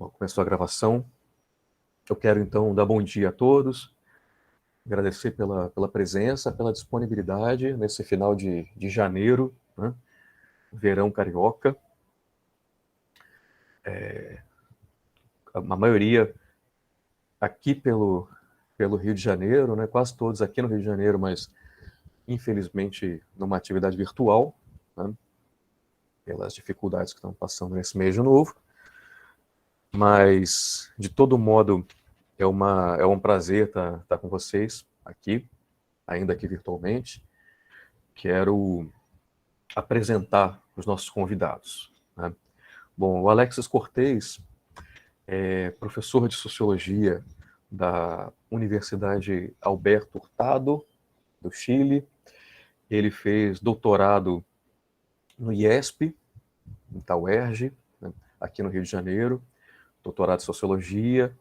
Bom, começou a gravação. Eu quero, então, dar bom dia a todos, agradecer pela presença, pela disponibilidade nesse final de janeiro, né? Verão carioca. A maioria aqui pelo Rio de Janeiro, né? Quase todos aqui no Rio de Janeiro, mas infelizmente numa atividade virtual, né? Pelas dificuldades que estão passando nesse mês de novo. Mas, de todo modo, é um prazer estar com vocês aqui, ainda aqui virtualmente. Quero apresentar os nossos convidados, né? Bom, o Alexis Cortez é professor de Sociologia da Universidade Alberto Hurtado, do Chile. Ele fez doutorado no IESP, da UERJ, né, aqui no Rio de Janeiro, doutorado em Sociologia.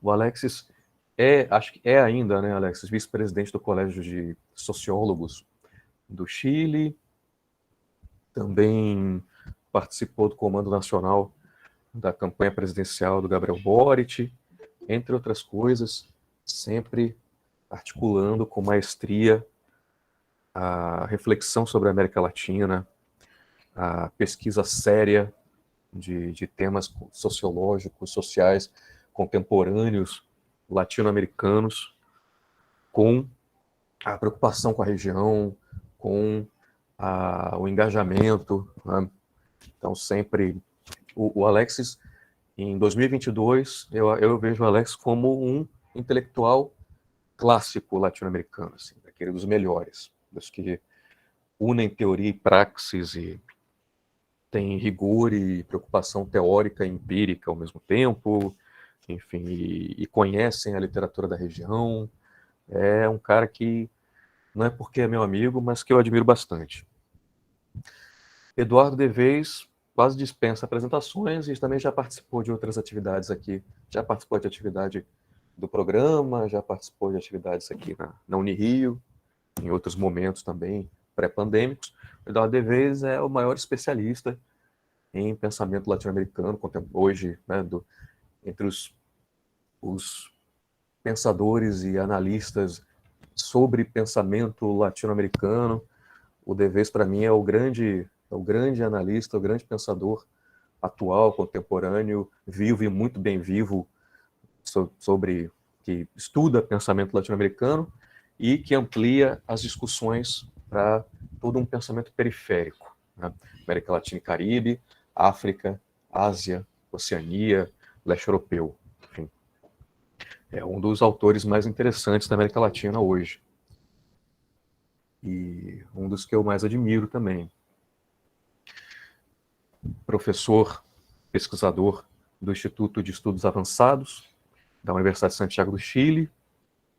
O Alexis acho que é ainda, né, Alexis, vice-presidente do Colégio de Sociólogos do Chile. Também participou do Comando Nacional da campanha presidencial do Gabriel Boric, entre outras coisas, sempre articulando com maestria a reflexão sobre a América Latina, a pesquisa séria de temas sociológicos, sociais, contemporâneos, latino-americanos, com a preocupação com a região, com o engajamento, né? Então, sempre o Alexis, em 2022, eu vejo o Alexis como um intelectual clássico latino-americano, assim, daquele dos melhores, dos que unem teoria e praxis e tem rigor e preocupação teórica e empírica ao mesmo tempo, enfim, e conhecem a literatura da região. É um cara que não é porque é meu amigo, mas que eu admiro bastante. Eduardo Devez quase dispensa apresentações e também já participou de outras atividades aqui. Já participou de atividade do programa, já participou de atividades aqui na Unirio, em outros momentos também pré-pandêmicos. Eduardo Devez é o maior especialista em pensamento latino-americano hoje, né, entre os pensadores e analistas sobre pensamento latino-americano. O Devez, para mim, é o grande analista, o grande pensador atual, contemporâneo, vivo e muito bem vivo, sobre que estuda pensamento latino-americano e que amplia as discussões para todo um pensamento periférico, né? América Latina e Caribe, África, Ásia, Oceania, leste europeu. Enfim, é um dos autores mais interessantes da América Latina hoje. E um dos que eu mais admiro também. Professor, pesquisador do Instituto de Estudos Avançados da Universidade de Santiago do Chile,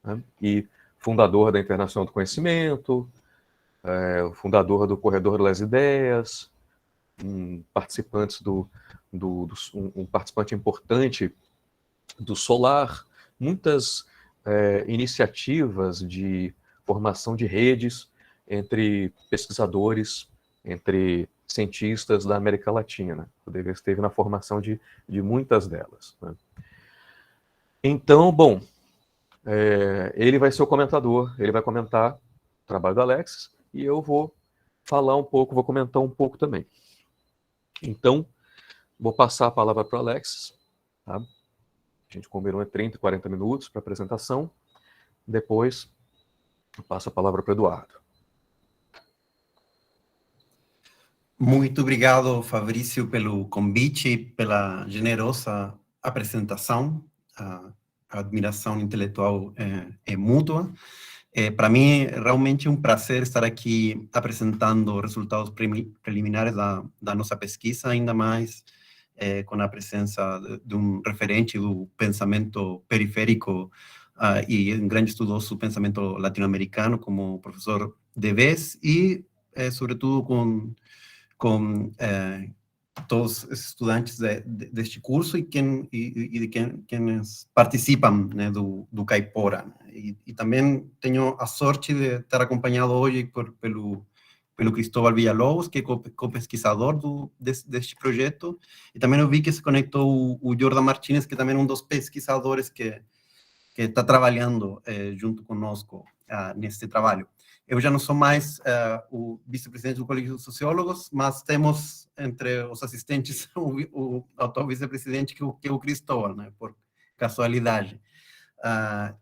né, e fundador da Internacional do Conhecimento, fundador do Corredor das Ideias, um participante um participante importante do Solar, muitas iniciativas de formação de redes entre pesquisadores, entre cientistas da América Latina. O Devez esteve na formação de muitas delas, né? Então, bom, ele vai ser o comentador, ele vai comentar o trabalho do Alexis e eu vou falar um pouco, vou comentar um pouco também. Então, vou passar a palavra para o Alexis, tá? A gente combinou 30, 40 minutos para a apresentação. Depois, eu passo a palavra para o Eduardo. Muito obrigado, Fabrício, pelo convite e pela generosa apresentação. A admiração intelectual é mútua. Para mim, é realmente um prazer estar aqui apresentando resultados preliminares da nossa pesquisa, ainda mais com a presença de um referente do pensamento periférico e um grande estudioso do pensamento latino-americano, como o professor Devez, e, sobretudo, com todos os estudantes deste curso e de quienes participam, né, do Caipora. E também tenho a sorte de estar acompanhado hoje pelo pelo Cristóbal Villalobos, que é co-pesquisador deste projeto, e também eu vi que se conectou o Jordan Martínez, que também é um dos pesquisadores que está trabalhando junto conosco neste trabalho. Eu já não sou mais o vice-presidente do Colégio de Sociólogos, mas temos entre os assistentes o atual vice-presidente, que é o Cristóbal, né, por casualidade.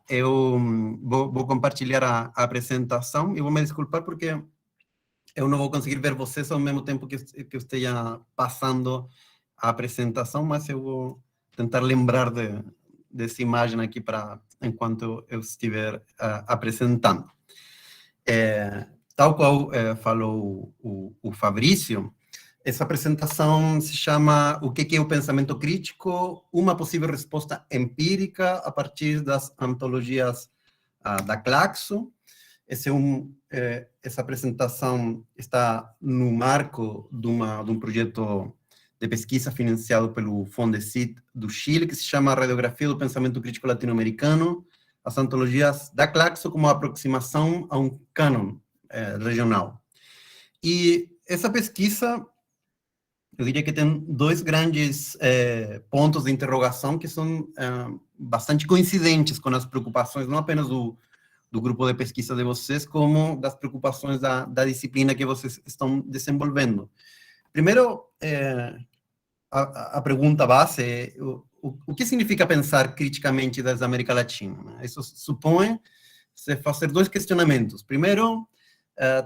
Eu vou compartilhar a apresentação e vou me desculpar porque eu não vou conseguir ver vocês ao mesmo tempo que eu esteja passando a apresentação, mas eu vou tentar lembrar dessa imagem aqui enquanto eu estiver apresentando. Tal qual falou o Fabrício, essa apresentação se chama O que é o pensamento crítico? Uma possível resposta empírica a partir das antologias da Claxo. Essa apresentação está no marco de um projeto de pesquisa financiado pelo Fondesit do Chile, que se chama Radiografia do Pensamento Crítico Latino-Americano, as antologias da Claxo como aproximação a um cânon regional. E essa pesquisa, eu diria que tem dois grandes pontos de interrogação que são bastante coincidentes com as preocupações, não apenas do grupo de pesquisa de vocês, como das preocupações da disciplina que vocês estão desenvolvendo. Primeiro, a pergunta base é o que significa pensar criticamente desde a América Latina? Isso supõe se fazer dois questionamentos. Primeiro,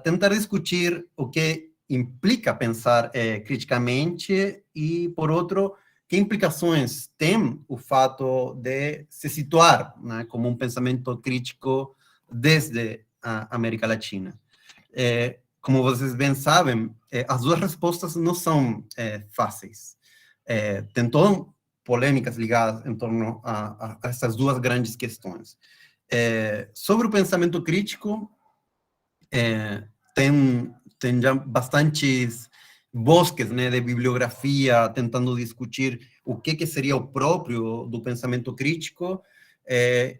tentar discutir o que implica pensar criticamente e, por outro, que implicações tem o fato de se situar, né, como um pensamento crítico desde a América Latina. Como vocês bem sabem, as duas respostas não são fáceis. Tem todas polêmicas ligadas em torno a essas duas grandes questões. Sobre o pensamento crítico, tem já bastantes bosques, né, de bibliografia tentando discutir o que seria o próprio do pensamento crítico,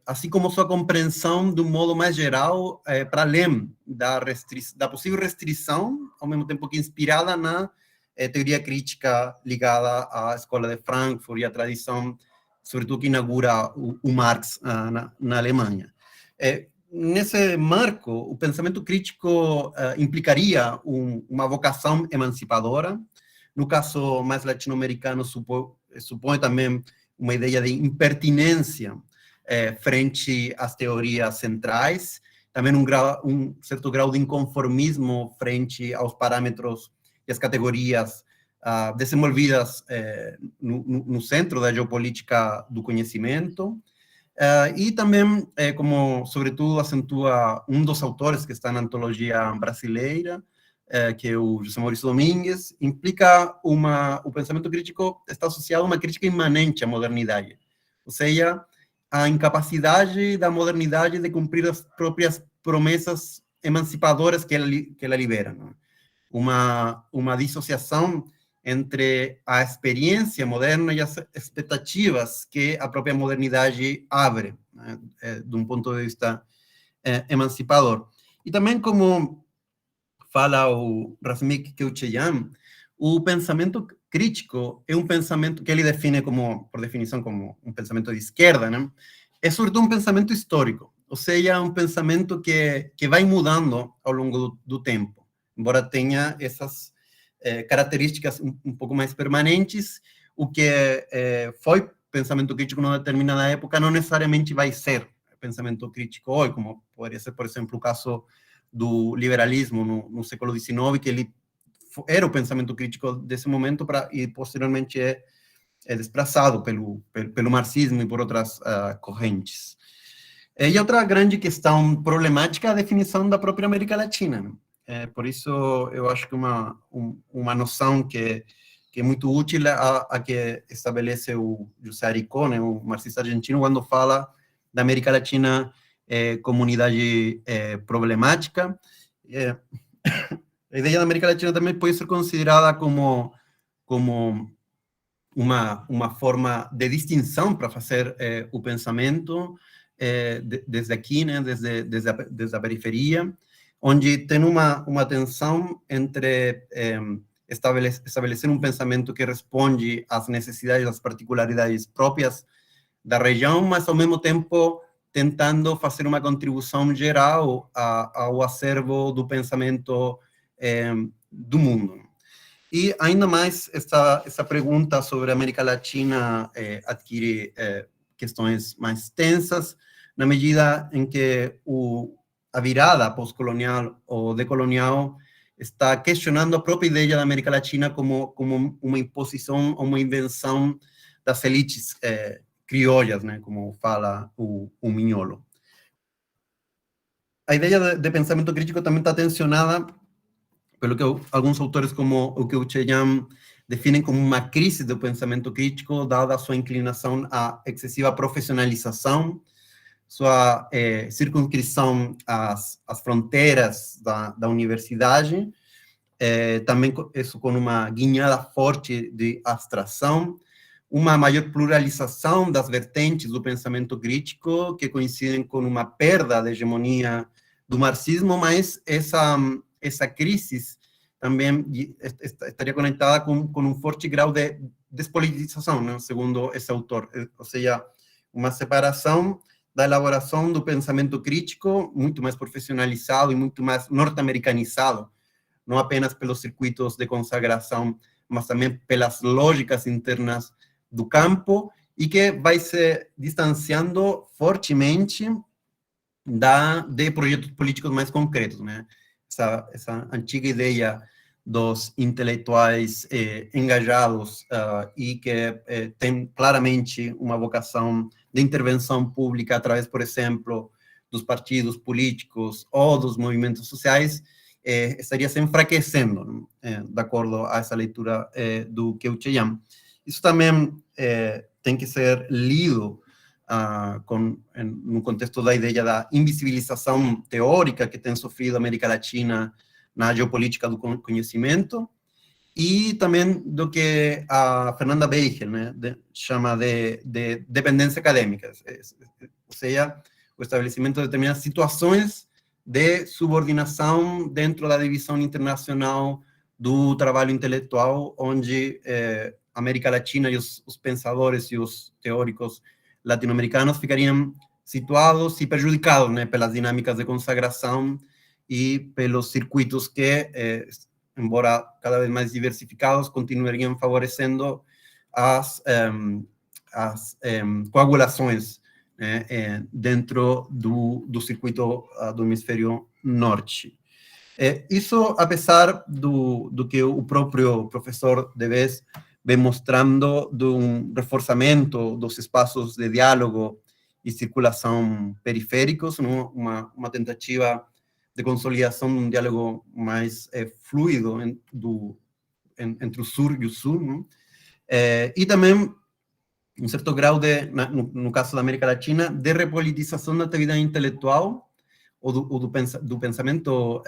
assim como sua compreensão de um modo mais geral, para além da possível restrição, ao mesmo tempo que inspirada na teoria crítica ligada à escola de Frankfurt e à tradição, sobretudo que inaugura o Marx na Alemanha. Nesse marco, o pensamento crítico implicaria uma vocação emancipadora. No caso mais latino-americano, supõe também uma ideia de impertinência frente às teorias centrais, também um certo grau de inconformismo frente aos parâmetros e às categorias desenvolvidas no centro da geopolítica do conhecimento. E também, como sobretudo acentua um dos autores que está na antologia brasileira, que é o José Maurício Domingues, implica o pensamento crítico está associado a uma crítica imanente à modernidade, ou seja, a incapacidade da modernidade de cumprir as próprias promessas emancipadoras que ela libera, né? Uma dissociação entre a experiência moderna e as expectativas que a própria modernidade abre, né, de um ponto de vista emancipador. E também, como fala o Razmik Keocheyan, o pensamento crítico é um pensamento que ele define por definição, como um pensamento de esquerda, né? É sobretudo um pensamento histórico, ou seja, um pensamento que vai mudando ao longo do tempo, embora tenha essas características um pouco mais permanentes. O que foi pensamento crítico numa determinada época não necessariamente vai ser pensamento crítico hoje, como poderia ser, por exemplo, o caso do liberalismo no século XIX, que ele era o pensamento crítico desse momento e posteriormente é desplazado pelo marxismo e por outras correntes. E outra grande questão problemática é a definição da própria América Latina, né? Por isso, eu acho que uma noção que é muito útil a que estabelece o José Aricó, né, o marxista argentino, quando fala da América Latina comunidade problemática. A ideia da América Latina também pode ser considerada como uma forma de distinção para fazer o pensamento desde aqui, né, desde a periferia, onde tem uma tensão entre estabelecer um pensamento que responde às necessidades, às particularidades próprias da região, mas, ao mesmo tempo, tentando fazer uma contribuição geral ao acervo do pensamento do mundo. E, ainda mais, essa pergunta sobre a América Latina adquire questões mais tensas, na medida em que a virada pós-colonial ou decolonial está questionando a própria ideia da América Latina como uma imposição ou uma invenção das elites criollas, né, como fala o Mignolo. A ideia de pensamento crítico também está tensionada pelo que alguns autores, como o Keochenyam, definem como uma crise do pensamento crítico, dada a sua inclinação à excessiva profissionalização, sua circunscrição às fronteiras da universidade, também isso com uma guinhada forte de abstração, uma maior pluralização das vertentes do pensamento crítico, que coincidem com uma perda da hegemonia do marxismo, mas essa crise também estaria conectada com um forte grau de despolitização, né, segundo esse autor, ou seja, uma separação da elaboração do pensamento crítico muito mais profissionalizado e muito mais norte-americanizado, não apenas pelos circuitos de consagração, mas também pelas lógicas internas do campo, e que vai se distanciando fortemente de projetos políticos mais concretos, né? Essa antiga ideia dos intelectuais engajados e que tem claramente uma vocação de intervenção pública através, por exemplo, dos partidos políticos ou dos movimentos sociais, estaria se enfraquecendo, de acordo a essa leitura do Keochenyam. Isso também tem que ser lido no contexto da ideia da invisibilização teórica que tem sofrido a América Latina na geopolítica do conhecimento, e também do que a Fernanda Beigel, né, chama de dependência acadêmica, ou seja, o estabelecimento de determinadas situações de subordinação dentro da divisão internacional do trabalho intelectual, onde a América Latina e os pensadores e os teóricos latino-americanos ficariam situados e prejudicados, né, pelas dinâmicas de consagração e pelos circuitos que, embora cada vez mais diversificados, continuariam favorecendo as coagulações, né, dentro do circuito do hemisfério norte. Isso, apesar do que o próprio professor Deleuze vem mostrando, de um reforçamento dos espaços de diálogo e circulação periféricos, uma tentativa de consolidação de um diálogo mais fluido entre o sul e o sul, né? E também um certo grau no caso da América Latina, de repolitização da atividade intelectual ou do pensamento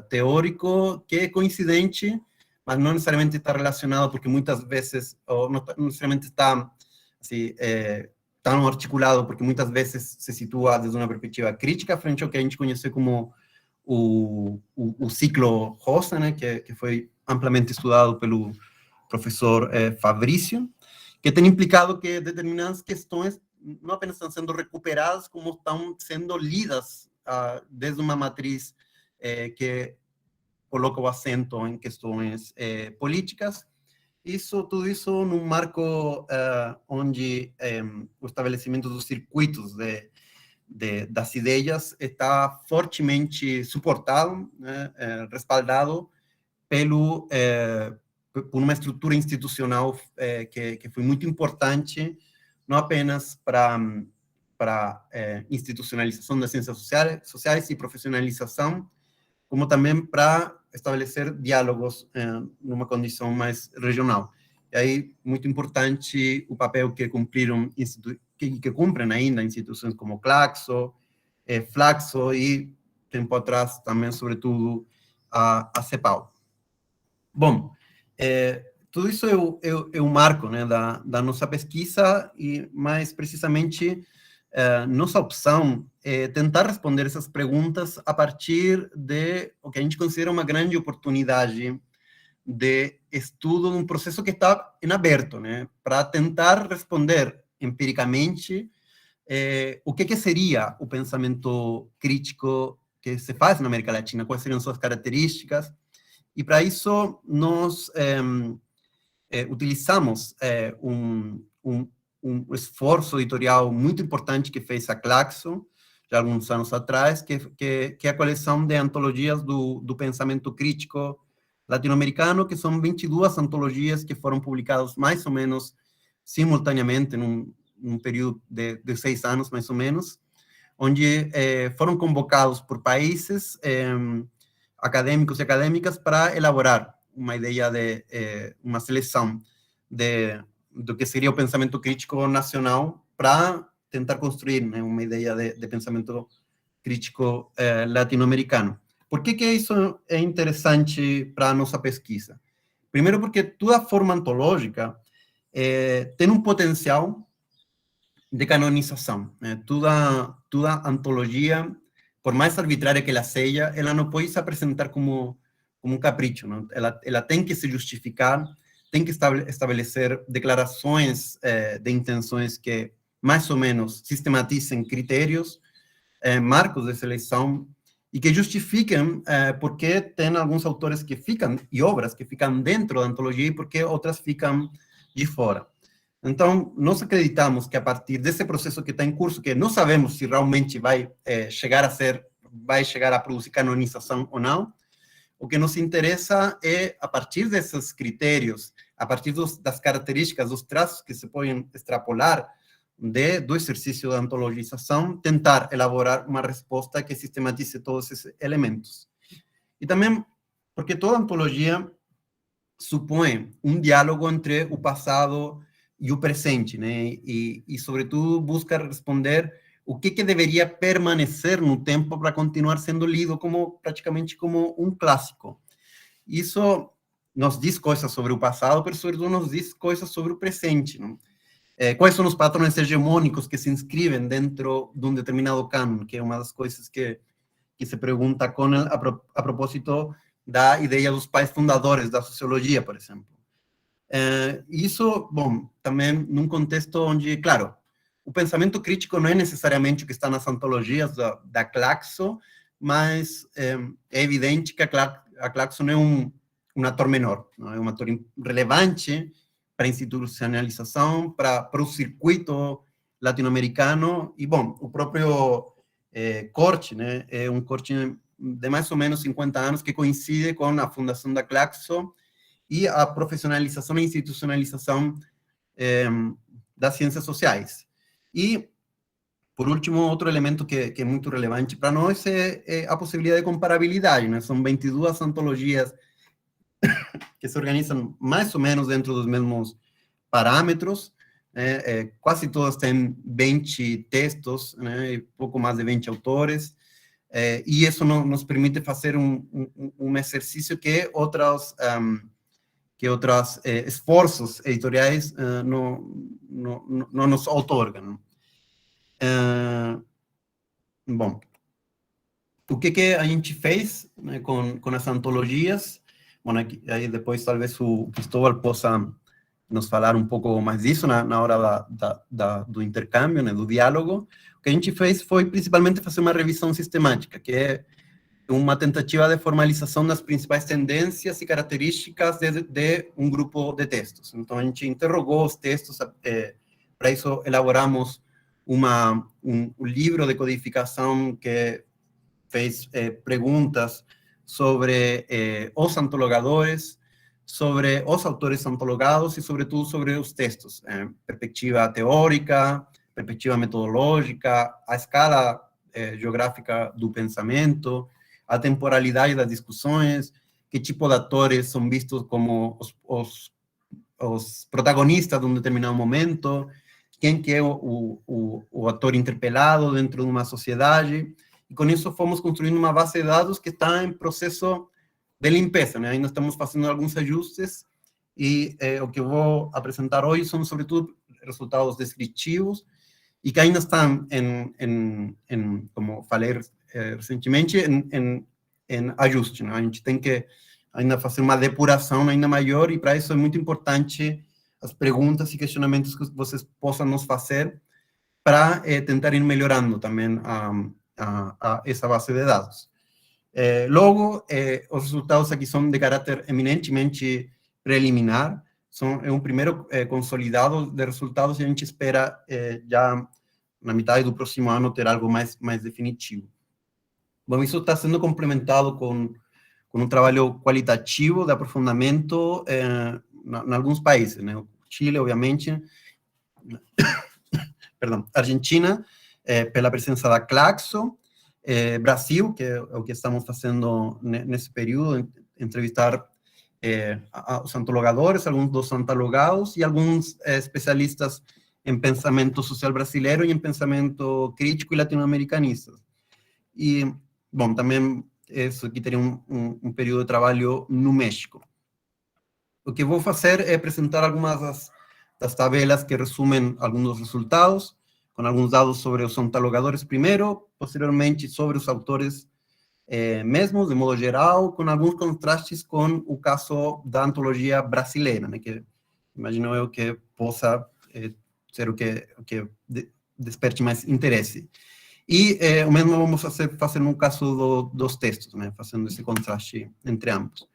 teórico, que é coincidente, mas não necessariamente está relacionado, porque muitas vezes, ou não necessariamente está assim, tão articulado, porque muitas vezes se situa desde uma perspectiva crítica frente ao que a gente conhece como o ciclo Rosa, né, que foi amplamente estudado pelo professor Fabrício, que tem implicado que determinadas questões não apenas estão sendo recuperadas, como estão sendo lidas desde uma matriz que coloca o acento em questões políticas. Tudo isso num marco onde o estabelecimento dos circuitos das ideias está fortemente suportado, né, respaldado por uma estrutura institucional que foi muito importante, não apenas para institucionalização das ciências sociais e profissionalização, como também para estabelecer diálogos numa condição mais regional. E aí, muito importante o papel que cumpriram, que cumprem ainda instituições como Claxo, Flaxo e, tempo atrás, também, sobretudo, a CEPAL. Bom, tudo isso é o marco, né, da nossa pesquisa, e mais precisamente nossa opção é tentar responder essas perguntas a partir de o que a gente considera uma grande oportunidade de estudo de um processo que está em aberto, né? Para tentar responder empiricamente o que seria o pensamento crítico que se faz na América Latina, quais seriam suas características, e para isso nós utilizamos um esforço editorial muito importante que fez a Claxo, já há alguns anos atrás, que é a coleção de antologias do pensamento crítico latino-americano, que são 22 antologias que foram publicadas mais ou menos simultaneamente, num período de 6 anos, mais ou menos, onde foram convocados por países acadêmicos e acadêmicas para elaborar uma ideia de uma seleção do que seria o pensamento crítico nacional para tentar construir, né, uma ideia de pensamento crítico latino-americano. Por que isso é interessante para a nossa pesquisa? Primeiro porque toda forma antológica tem um potencial de canonização, né? Toda antologia, por mais arbitrária que ela seja, ela não pode se apresentar como um capricho, não? Ela tem que se justificar, tem que estabelecer declarações de intenções que mais ou menos sistematizem critérios, marcos de seleção, e que justifiquem porque tem alguns autores que ficam, e obras que ficam dentro da antologia, e porque outras ficam de fora. Então, nós acreditamos que a partir desse processo que está em curso, que não sabemos se realmente vai chegar a produzir canonização ou não, o que nos interessa é, a partir desses critérios, a partir das características, dos traços que se podem extrapolar do exercício da antologização, tentar elaborar uma resposta que sistematize todos esses elementos. E também porque toda antologia supõe um diálogo entre o passado e o presente, né? E sobretudo, busca responder o que deveria permanecer no tempo para continuar sendo lido praticamente como um clássico. Isso nos diz coisas sobre o passado, mas sobretudo nos diz coisas sobre o presente, não? Quais são os padrões hegemônicos que se inscrevem dentro de um determinado cânon, que é uma das coisas que se pergunta Connell a propósito da ideia dos pais fundadores da sociologia, por exemplo. Isso, bom, também num contexto onde, claro, o pensamento crítico não é necessariamente o que está nas antologias da Claxo, mas é evidente que a Claxo não é um ator menor, não é um ator relevante para a institucionalização, para o circuito latino-americano, e, bom, o próprio corte, né, é um corte de mais ou menos 50 anos que coincide com a fundação da Claxo e a profissionalização e institucionalização das ciências sociais. E, por último, outro elemento que é muito relevante para nós é a possibilidade de comparabilidade, né? São 22 antologias que se organizam mais ou menos dentro dos mesmos parâmetros, quase todas têm 20 textos, né, e pouco mais de 20 autores, e isso nos permite fazer um exercício que outros esforços editoriais não nos outorgam. Bom, o que a gente fez, né, com as antologias? Bom, aí depois talvez o Cristóbal possa nos falar um pouco mais disso na hora do intercâmbio, né, do diálogo. O que a gente fez foi principalmente fazer uma revisão sistemática, que é uma tentativa de formalização das principais tendências e características de um grupo de textos. Então, a gente interrogou os textos, para isso elaboramos um livro de codificação que fez perguntas sobre os antologadores, sobre os autores antologados e, sobretudo, sobre os textos. Perspectiva teórica, perspectiva metodológica, a escala geográfica do pensamento, a temporalidade das discussões, que tipo de atores são vistos como os protagonistas de um determinado momento, quem que é o ator interpelado dentro de uma sociedade. E com isso fomos construindo uma base de dados que está em processo de limpeza, né? Ainda estamos fazendo alguns ajustes e o que eu vou apresentar hoje são, sobretudo, resultados descritivos e que ainda estão, como falei recentemente, em ajuste, né? A gente tem que ainda fazer uma depuração ainda maior, e para isso é muito importante as perguntas e questionamentos que vocês possam nos fazer para tentar ir melhorando também essa base de dados. Logo, os resultados aqui são de caráter eminentemente preliminar, é um primeiro consolidado de resultados, e a gente espera já na metade do próximo ano ter algo mais definitivo. Bom, isso está sendo complementado com um trabalho qualitativo de aprofundamento em alguns países, né? Chile, obviamente, perdão, Argentina, pela presença da Claxo, Brasil, que é o que estamos fazendo nesse período, entrevistar os antologadores, alguns dos antologados e alguns especialistas em pensamento social brasileiro e em pensamento crítico e latino-americanista. E, bom, também isso aqui teria um período de trabalho no México. O que vou fazer é apresentar algumas das tabelas que resumem alguns dos resultados, com alguns dados sobre os antologadores primeiro, posteriormente sobre os autores mesmos, de modo geral, com alguns contrastes com o caso da antologia brasileira, né, que imagino eu que possa ser o que desperte mais interesse. E o mesmo vamos fazer no caso dos textos, né, fazendo esse contraste entre ambos.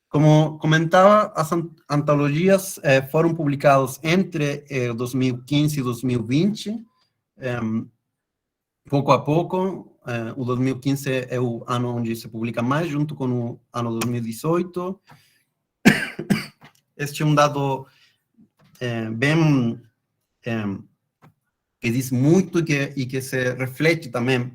Como comentava, as antologias foram publicadas entre 2015 e 2020, pouco a pouco. O 2015 é o ano onde se publica mais, junto com o ano 2018. Este é um dado bem que diz muito e que se reflete também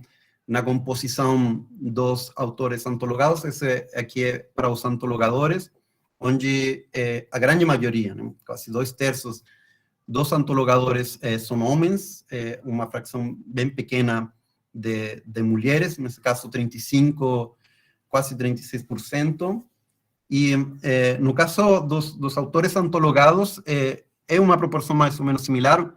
na composição dos autores antologados. Esse aqui é para os antologadores, onde a grande maioria, né, quase 2/3 dos antologadores são homens, uma fração bem pequena de mulheres, nesse caso 35%, quase 36%, e no caso dos autores antologados, é uma proporção mais ou menos similar,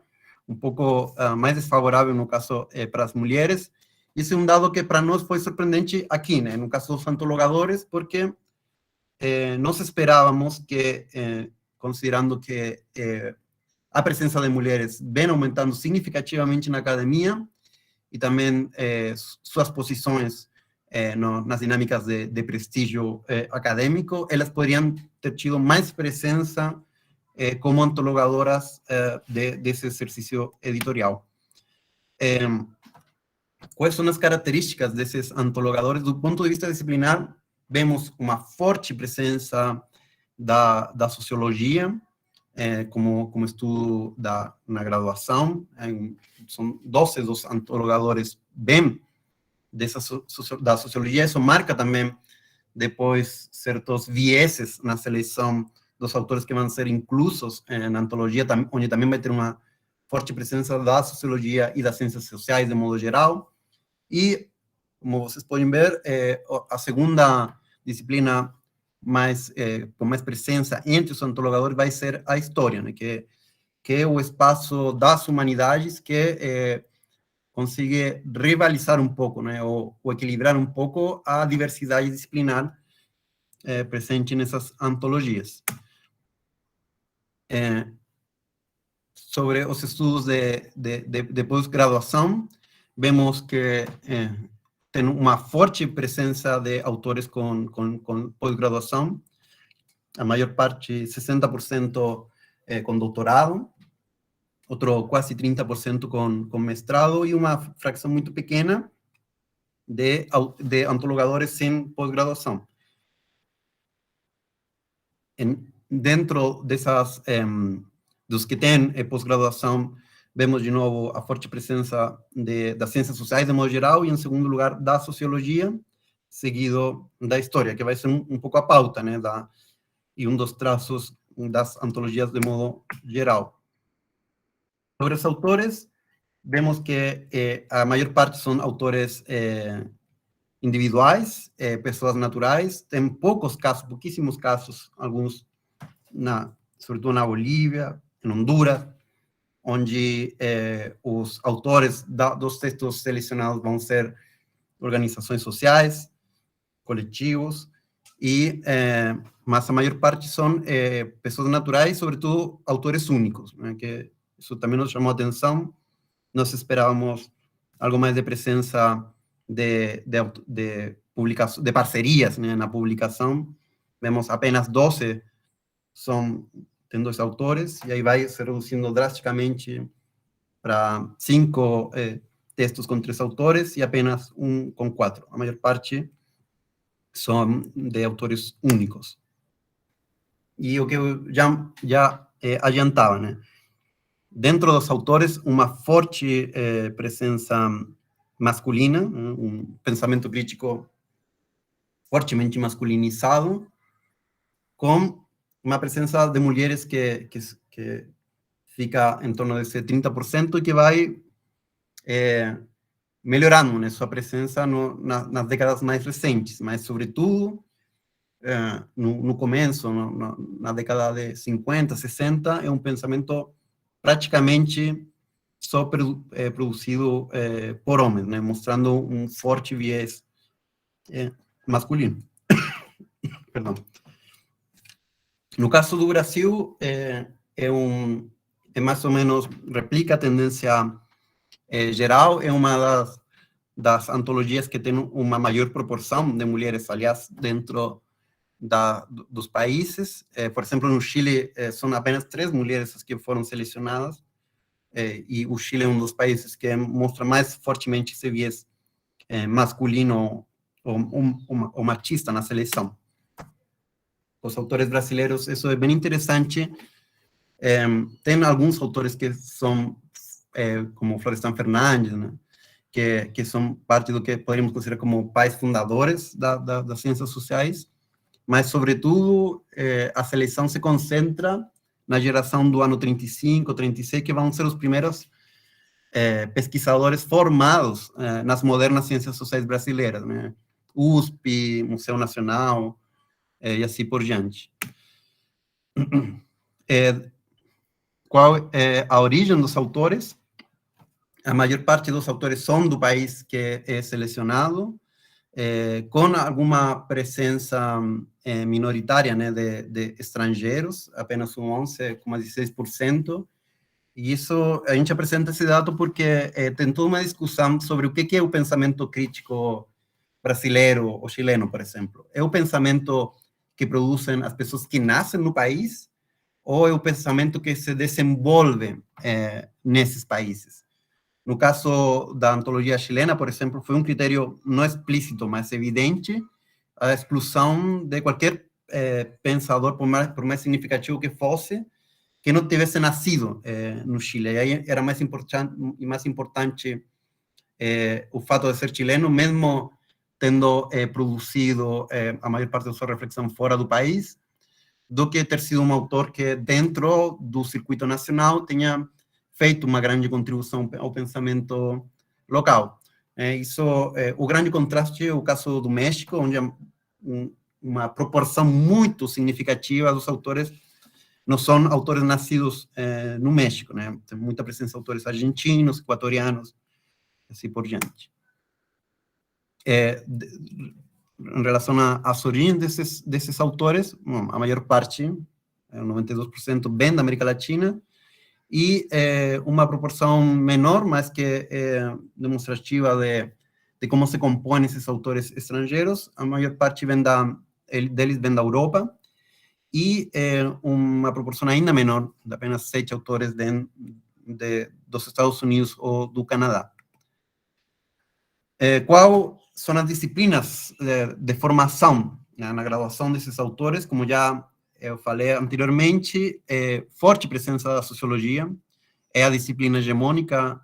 um pouco mais desfavorável no caso para as mulheres. Isso é um dado que para nós foi surpreendente aqui, né, no caso dos antologadores, porque nós esperávamos que, considerando que a presença de mulheres vem aumentando significativamente na academia, e também suas posições nas dinâmicas de prestígio acadêmico, elas poderiam ter tido mais presença como antologadoras desse exercício editorial. Quais são as características desses antologadores? Do ponto de vista disciplinar, vemos uma forte presença da sociologia, como estudo na graduação. São 12 dos antologadores bem da sociologia. Isso marca também depois certos vieses na seleção dos autores que vão ser inclusos na antologia, onde também vai ter uma forte presença da sociologia e das ciências sociais de modo geral. E, como vocês podem ver, a segunda disciplina com mais presença entre os antologadores vai ser a história, né, que é o espaço das humanidades que consegue rivalizar um pouco, né, ou equilibrar um pouco a diversidade disciplinar presente nessas antologias. Sobre os estudos de pós-graduação, vemos que tem uma forte presença de autores com pós-graduação, a maior parte, 60% com doutorado, outro quase 30% com mestrado, e uma fração muito pequena de antologadores sem pós-graduação. Dentro dessas, dos que têm pós-graduação, vemos de novo a forte presença das ciências sociais de modo geral, e em segundo lugar da sociologia, seguido da história, que vai ser um pouco a pauta, né, e um dos traços das antologias de modo geral. Sobre os autores, vemos que a maior parte são autores individuais, pessoas naturais. Tem pouquíssimos casos, alguns sobretudo na Bolívia, em Honduras, onde os autores dos textos selecionados vão ser organizações sociais, coletivos, mas a maior parte são pessoas naturais, sobretudo autores únicos, né, que isso também nos chamou a atenção. Nós esperávamos algo mais de presença de publicação, de parcerias, né, na publicação. Vemos apenas 12 tem 2 autores, e aí vai se reduzindo drasticamente para 5 textos com 3 autores e apenas um com 4. A maior parte são de autores únicos. E o que eu já adiantava, né? Dentro dos autores, uma forte presença masculina, um pensamento crítico fortemente masculinizado, com uma presença de mulheres que fica em torno desse 30% e que vai melhorando, né, sua presença nas décadas mais recentes, mas, sobretudo, no começo, na década de 50, 60, é um pensamento praticamente só produzido por homens, né, mostrando um forte viés masculino. Perdão. No caso do Brasil, mais ou menos replica a tendência geral, é uma das antologias que tem uma maior proporção de mulheres, aliás, dentro dos países. Por exemplo, no Chile, são apenas 3 mulheres as que foram selecionadas, e o Chile é um dos países que mostra mais fortemente esse viés masculino ou machista na seleção. Os autores brasileiros, isso é bem interessante. Tem alguns autores que são, como Florestan Fernandes, né, que são parte do que poderíamos considerar como pais fundadores das ciências sociais, mas, sobretudo, a seleção se concentra na geração do ano 35, 36, que vão ser os primeiros pesquisadores formados nas modernas ciências sociais brasileiras, né? USP, Museu Nacional, e assim por diante. Qual é a origem dos autores? A maior parte dos autores são do país que é selecionado, com alguma presença minoritária, né, de estrangeiros, apenas 11,16%. E isso, a gente apresenta esse dado porque tem toda uma discussão sobre o que é o pensamento crítico brasileiro ou chileno, por exemplo. É o pensamento que produzem as pessoas que nascem no país, ou é o pensamento que se desenvolve nesses países? No caso da antologia chilena, por exemplo, foi um critério não explícito, mas evidente, a exclusão de qualquer pensador, por mais significativo que fosse, que não tivesse nascido no Chile. E aí era mais importante o fato de ser chileno, mesmo tendo produzido a maior parte da sua reflexão fora do país, do que ter sido um autor que, dentro do circuito nacional, tenha feito uma grande contribuição ao pensamento local. O grande contraste é o caso do México, onde uma proporção muito significativa dos autores não são autores nascidos no México, né? Tem muita presença de autores argentinos, equatorianos, assim por diante. Em relação às origens desses autores, a maior parte, 92%, vem da América Latina, e uma proporção menor, mas que é demonstrativa de como se compõem esses autores estrangeiros, a maior parte deles vem da Europa, e uma proporção ainda menor, de apenas 7 autores dos Estados Unidos ou do Canadá. Qual são as disciplinas de formação, né, na graduação desses autores? Como já eu falei anteriormente, forte presença da sociologia, é a disciplina hegemônica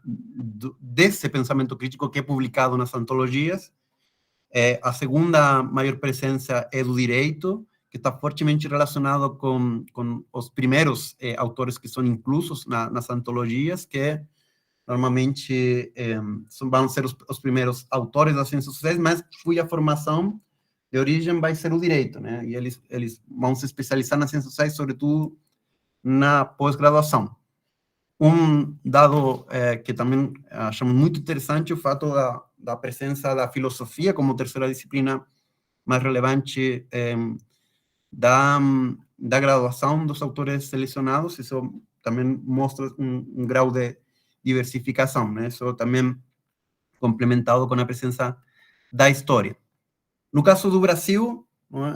desse pensamento crítico que é publicado nas antologias. A segunda maior presença é do direito, que está fortemente relacionado com os primeiros autores que são inclusos nas antologias, que normalmente vão ser os primeiros autores das ciências sociais, mas cuja formação de origem vai ser o direito, né? E eles vão se especializar nas ciências sociais, sobretudo na pós-graduação. dado que também achamos muito interessante o fato da presença da filosofia como terceira disciplina mais relevante da graduação dos autores selecionados. Isso também mostra um grau de diversificação, né? Isso também complementado com a presença da história. No caso do Brasil,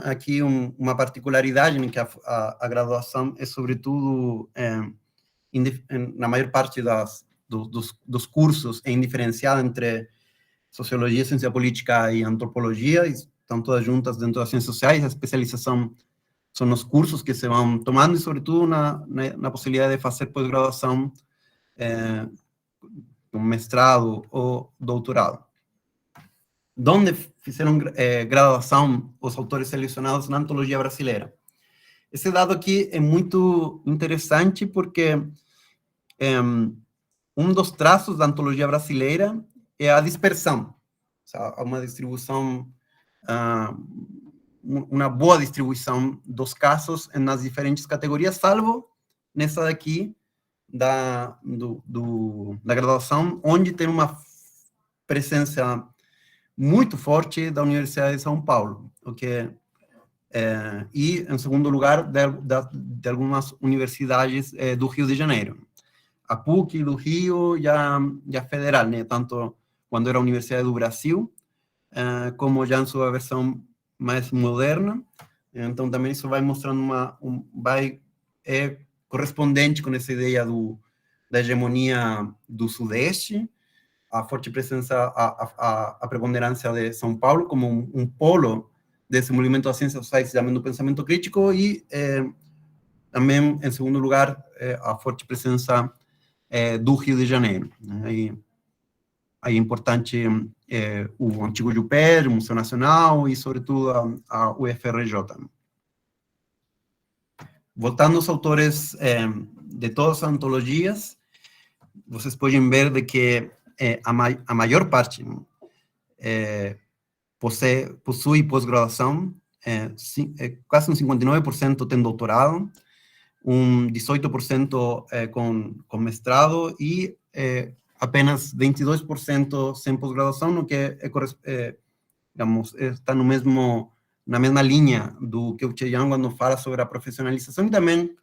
aqui uma particularidade em que a graduação é, sobretudo, na maior parte dos cursos, é indiferenciada entre sociologia, ciência política e antropologia, e estão todas juntas dentro das ciências sociais. A especialização são os cursos que se vão tomando e, sobretudo, na possibilidade de fazer pós-graduação, um mestrado ou doutorado. Onde fizeram graduação os autores selecionados na antologia brasileira? Esse dado aqui é muito interessante porque um dos traços da antologia brasileira é a dispersão. Há uma distribuição, uma boa distribuição dos casos nas diferentes categorias, salvo nessa daqui da graduação, onde tem uma presença muito forte da Universidade de São Paulo, e, em segundo lugar, de algumas universidades do Rio de Janeiro. A PUC do Rio e a Federal, né? Tanto quando era a Universidade do Brasil, como já em sua versão mais moderna. Então, também isso vai mostrando correspondente com essa ideia da hegemonia do Sudeste, a forte presença, a preponderância de São Paulo como um polo desse movimento das ciências sociais, também do pensamento crítico, e também, em segundo lugar, a forte presença do Rio de Janeiro. Aí é importante o antigo JUPER, o Museu Nacional e, sobretudo, a UFRJ. Voltando aos autores de todas as antologias, vocês podem ver de que a maior parte possui pós-graduação, quase um 59% tem doutorado, um 18% com mestrado e apenas 22% sem pós-graduação, no que digamos, está na mesma linha do que o Cheyenne quando fala sobre a profissionalização, e também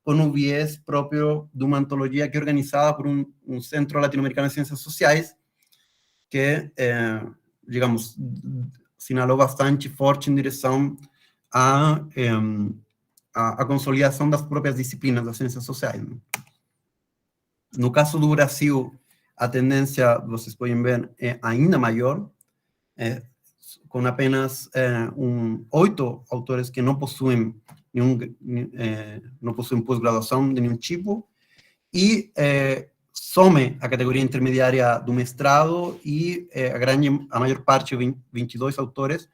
com o viés próprio de uma antologia que é organizada por um Centro Latino-Americano de Ciências Sociais, que, digamos, sinalou bastante forte em direção à consolidação das próprias disciplinas das ciências sociais. No caso do Brasil, a tendência, vocês podem ver, é ainda maior, com apenas 8 autores que não possuem pós-graduação de nenhum tipo, e some a categoria intermediária do mestrado, e a maior parte, 22 autores,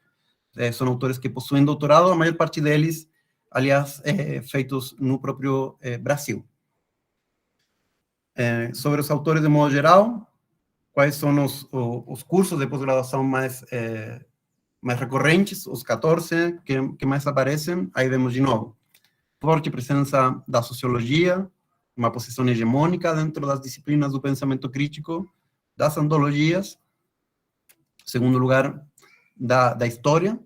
são autores que possuem doutorado, a maior parte deles, aliás, feitos no próprio Brasil. Sobre os autores de modo geral, quais são os cursos de pós-graduação mais recorrentes, os 14 que mais aparecem? Aí vemos de novo forte presença da sociologia, uma posição hegemônica dentro das disciplinas do pensamento crítico, das antologias. Segundo lugar, da história,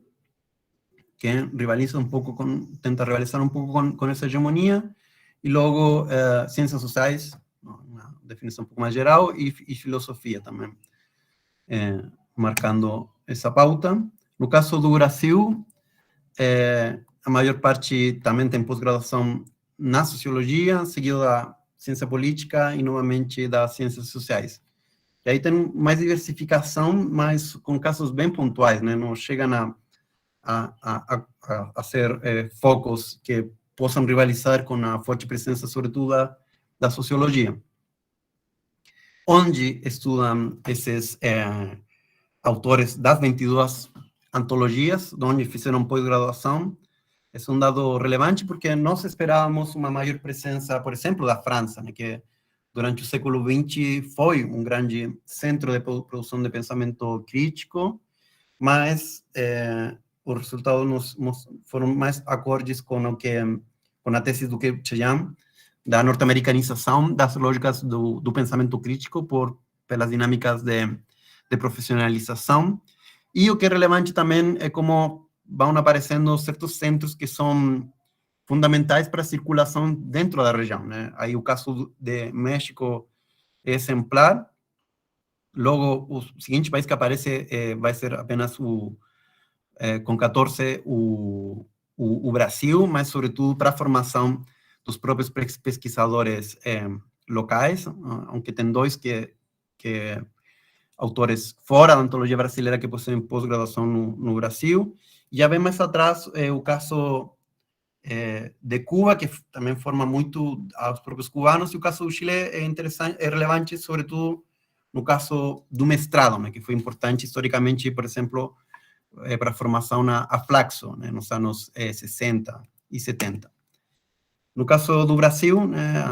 que tenta rivalizar um pouco com essa hegemonia, e logo ciências sociais, uma definição um pouco mais geral, e filosofia também, marcando essa pauta. No caso do Brasil, a maior parte também tem pós-graduação na sociologia, seguido da ciência política e, novamente, das ciências sociais. E aí tem mais diversificação, mas com casos bem pontuais, né? Não chegam a ser focos que possam rivalizar com a forte presença, sobretudo, da sociologia. Onde estudam esses autores das 22 antologias, onde fizeram pós-graduação? É um dado relevante porque nós esperávamos uma maior presença, por exemplo, da França, né, que durante o século XX foi um grande centro de produção de pensamento crítico, mas os resultados foram mais acordes com a tese do Cheyenne, da norte-americanização das lógicas do pensamento crítico pelas dinâmicas de profissionalização. E o que é relevante também é como vão aparecendo certos centros que são fundamentais para a circulação dentro da região, né? Aí o caso de México é exemplar. Logo, o seguinte país que aparece vai ser apenas com 14 o Brasil, mas sobretudo para a formação dos próprios pesquisadores locais, aunque tem dois que autores fora da antologia brasileira que possuem pós-graduação no Brasil. Já vem mais atrás o caso de Cuba, que também forma muito aos próprios cubanos, e o caso do Chile é interessante, é relevante, sobretudo no caso do mestrado, né, que foi importante historicamente, por exemplo, para a formação na Flaxo, né, nos anos 60 e 70. No caso do Brasil, né,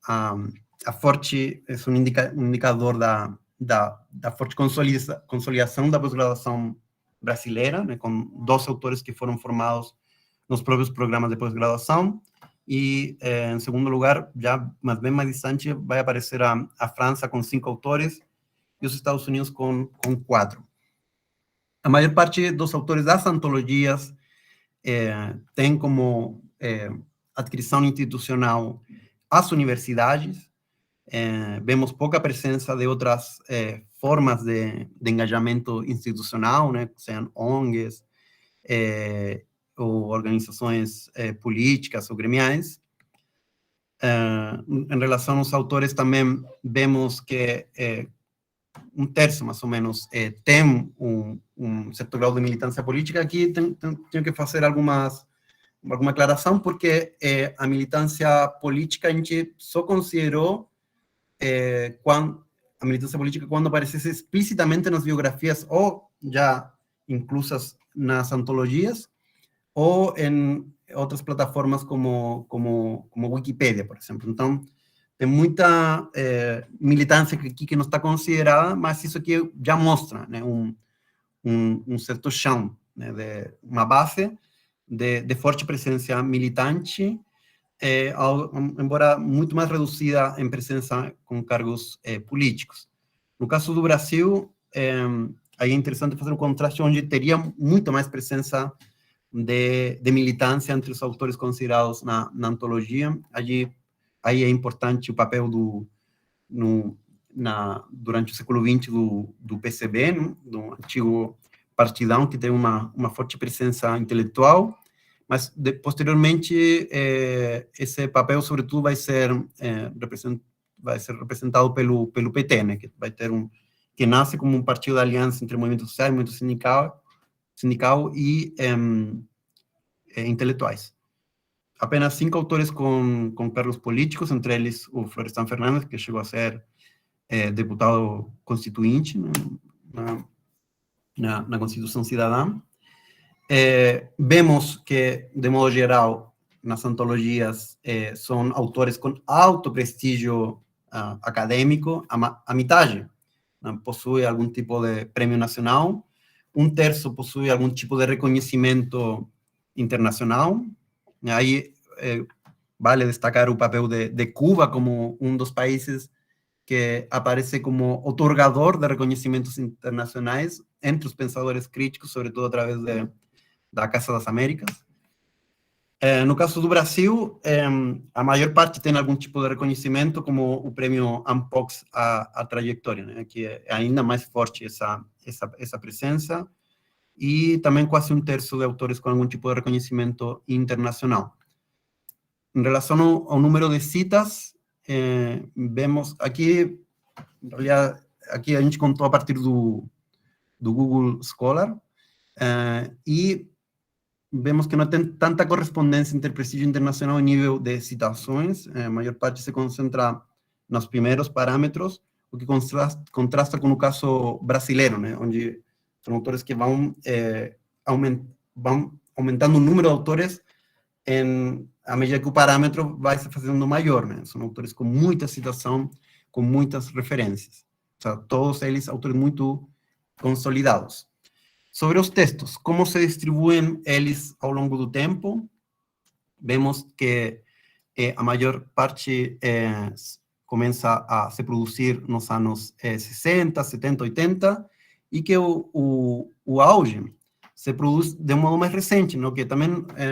a forte é um indicador da forte consolidação da pós-graduação brasileira, né, com 2 autores que foram formados nos próprios programas de pós-graduação, e, em segundo lugar, já mas bem mais distante, vai aparecer a França com 5 autores e os Estados Unidos com 4. A maior parte dos autores das antologias tem como adquisição institucional as universidades. Vemos pouca presença de outras formas de engajamento institucional, né, sejam ONGs, ou organizações políticas ou gremiais. Em relação aos autores, também vemos que 1/3, mais ou menos, tem um certo grau de militância política. Aqui tenho que fazer alguma aclaração, porque a militância política a gente só considerou a militância política quando aparecesse explicitamente nas biografias, ou já inclusas nas antologias, ou em outras plataformas como Wikipedia, por exemplo. Então, tem muita militância aqui que não está considerada, mas isso aqui já mostra, né, um certo chão, né, uma base de forte presença militante, embora muito mais reduzida em presença com cargos políticos. No caso do Brasil, aí é interessante fazer um contraste onde teria muito mais presença de militância entre os autores considerados na antologia. Aí é importante o papel durante o século XX do PCB, né, do antigo partidão, que tem uma forte presença intelectual, mas posteriormente esse papel, sobretudo, vai ser representado pelo PT, né, que vai ter que nasce como um partido de aliança entre movimento social e movimento sindical e intelectuais. Apenas 5 autores com cargos políticos, entre eles o Florestan Fernandes, que chegou a ser deputado constituinte, né, na Constituição Cidadã. Vemos que, de modo geral, nas antologias, são autores com alto prestígio acadêmico, a metade possui algum tipo de prêmio nacional, 1/3 possui algum tipo de reconhecimento internacional. Aí vale destacar o papel de Cuba como um dos países que aparece como otorgador de reconhecimentos internacionais entre os pensadores críticos, sobretudo através da Casa das Américas. No caso do Brasil, a maior parte tem algum tipo de reconhecimento, como o prêmio Ampox à trajetória, né, que é ainda mais forte essa presença, e também quase 1/3 de autores com algum tipo de reconhecimento internacional. Em relação ao número de citas, vemos aqui, em realidade, aqui a gente contou a partir do Google Scholar, e vemos que não tem tanta correspondência entre prestígio internacional e nível de citações. A maior parte se concentra nos primeiros parâmetros, o que contrasta com o caso brasileiro, né, onde são autores que vão aumentando o número de autores à medida que o parâmetro vai se fazendo maior, né? São autores com muita citação, com muitas referências. O sea, todos eles autores muito consolidados. Sobre os textos, como se distribuem eles ao longo do tempo, vemos que a maior parte começa a se produzir nos anos 60, 70, 80, e que o auge se produz de um modo mais recente, no que também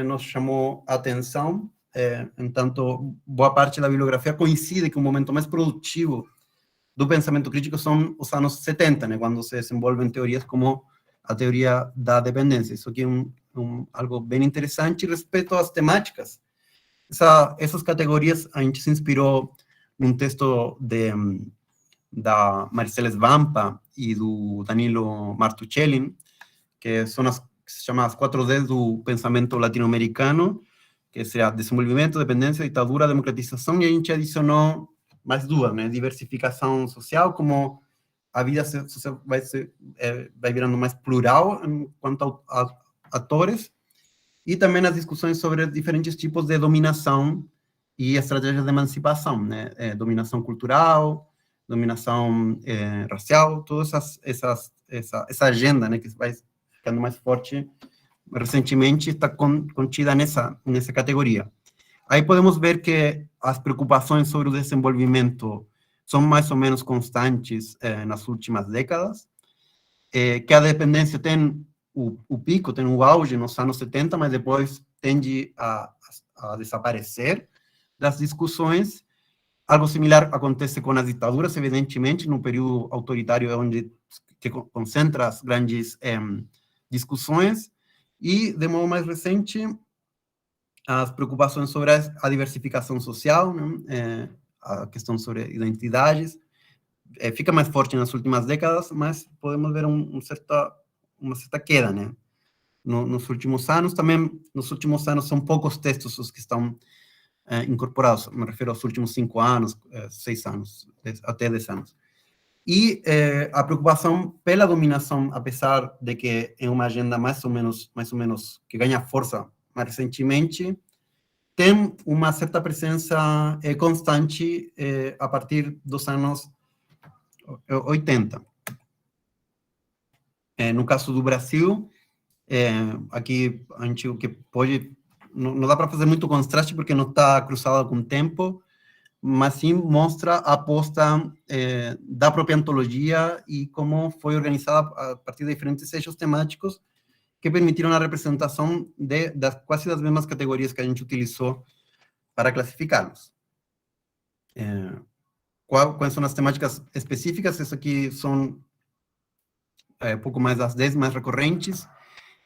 nos chamou a atenção. Entanto, boa parte da bibliografia coincide que o momento mais produtivo do pensamento crítico são os anos 70, né, quando se desenvolvem teorias como a teoria da dependência. Isso aqui é algo bem interessante. Respeito às temáticas, essas categorias a gente se inspirou num texto da Maricela Svampa e do Danilo Martuchelli, que são que se chamam as 4Ds do pensamento latino-americano, que seria desenvolvimento, dependência, ditadura, democratização, e a gente adicionou mais duas, né? Diversificação social, como a vida social vai virando mais plural quanto a atores, e também as discussões sobre diferentes tipos de dominação e estratégias de emancipação, né? Dominação cultural, dominação racial, toda essa agenda, né, que vai ficando mais forte recentemente, está contida nessa categoria. Aí podemos ver que as preocupações sobre o desenvolvimento são mais ou menos constantes nas últimas décadas, que a dependência tem o pico, tem o auge nos anos 70, mas depois tende a desaparecer das discussões. Algo similar acontece com as ditaduras, evidentemente, no período autoritário é onde que concentra as grandes discussões, e, de modo mais recente, as preocupações sobre a diversificação social, né? A questão sobre identidades, fica mais forte nas últimas décadas, mas podemos ver uma certa queda, né? Nos últimos anos. Também, nos últimos anos, são poucos textos os que estão incorporados, me refiro aos últimos 5 anos, 6 anos, até 10 anos. E a preocupação pela dominação, apesar de que é uma agenda mais ou menos que ganha força mais recentemente, tem uma certa presença constante a partir dos anos 80. No caso do Brasil, aqui a gente o que pode, não dá para fazer muito contraste porque não está cruzado com o tempo, mas sim mostra a aposta da própria antologia e como foi organizada a partir de diferentes eixos temáticos que permitiram a representação quase das mesmas categorias que a gente utilizou para classificá-los. Quais são as temáticas específicas? Isso aqui são pouco mais das 10 mais recorrentes,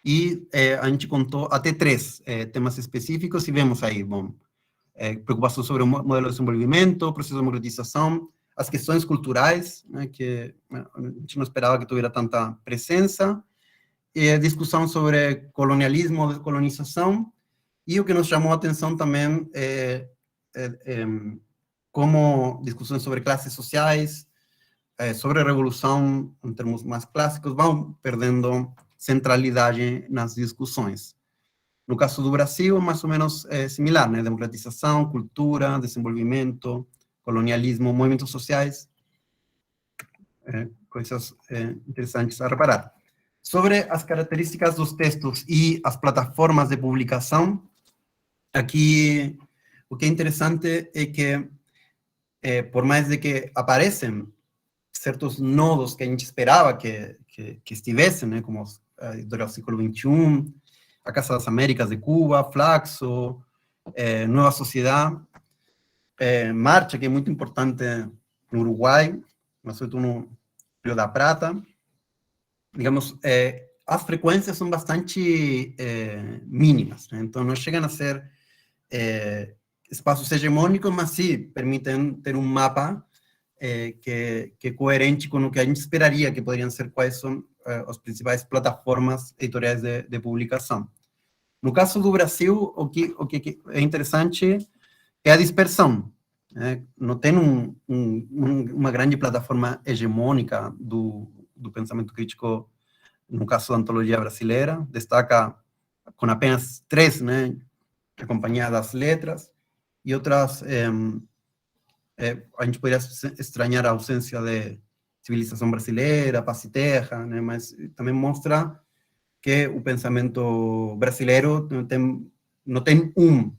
e a gente contou até 3 temas específicos, e vemos aí, bom, preocupação sobre o modelo de desenvolvimento, processo de democratização, as questões culturais, né, que a gente não esperava que tivesse tanta presença, discussão sobre colonialismo, descolonização, e o que nos chamou a atenção também como discussões sobre classes sociais, sobre a revolução, em termos mais clássicos, vão perdendo centralidade nas discussões. No caso do Brasil, é mais ou menos similar, né? Democratização, cultura, desenvolvimento, colonialismo, movimentos sociais, coisas interessantes a reparar. Sobre as características dos textos e as plataformas de publicação, aqui o que é interessante é que, por mais de que aparecem certos nodos que a gente esperava que estivessem, né? Como a editorial Século XXI, a Casa das Américas de Cuba, Flaxo, Nueva Sociedade, Marcha, que é muito importante no Uruguai, mas sobretudo no Rio da Prata. Digamos, as frequências são bastante mínimas, né? Então não chegam a ser espaços hegemônicos, mas sim permitem ter um mapa que é coerente com o que a gente esperaria que poderiam ser, quais são as principais plataformas editoriais de publicação. No caso do Brasil, o que é interessante é a dispersão. Não tem uma grande plataforma hegemônica do pensamento crítico, no caso da antologia brasileira. Destaca com apenas 3, né, a Companhia das Letras, e outras, a gente poderia estranhar a ausência de Civilização Brasileira, Paz e Terra, né, mas também mostra que o pensamento brasileiro não tem um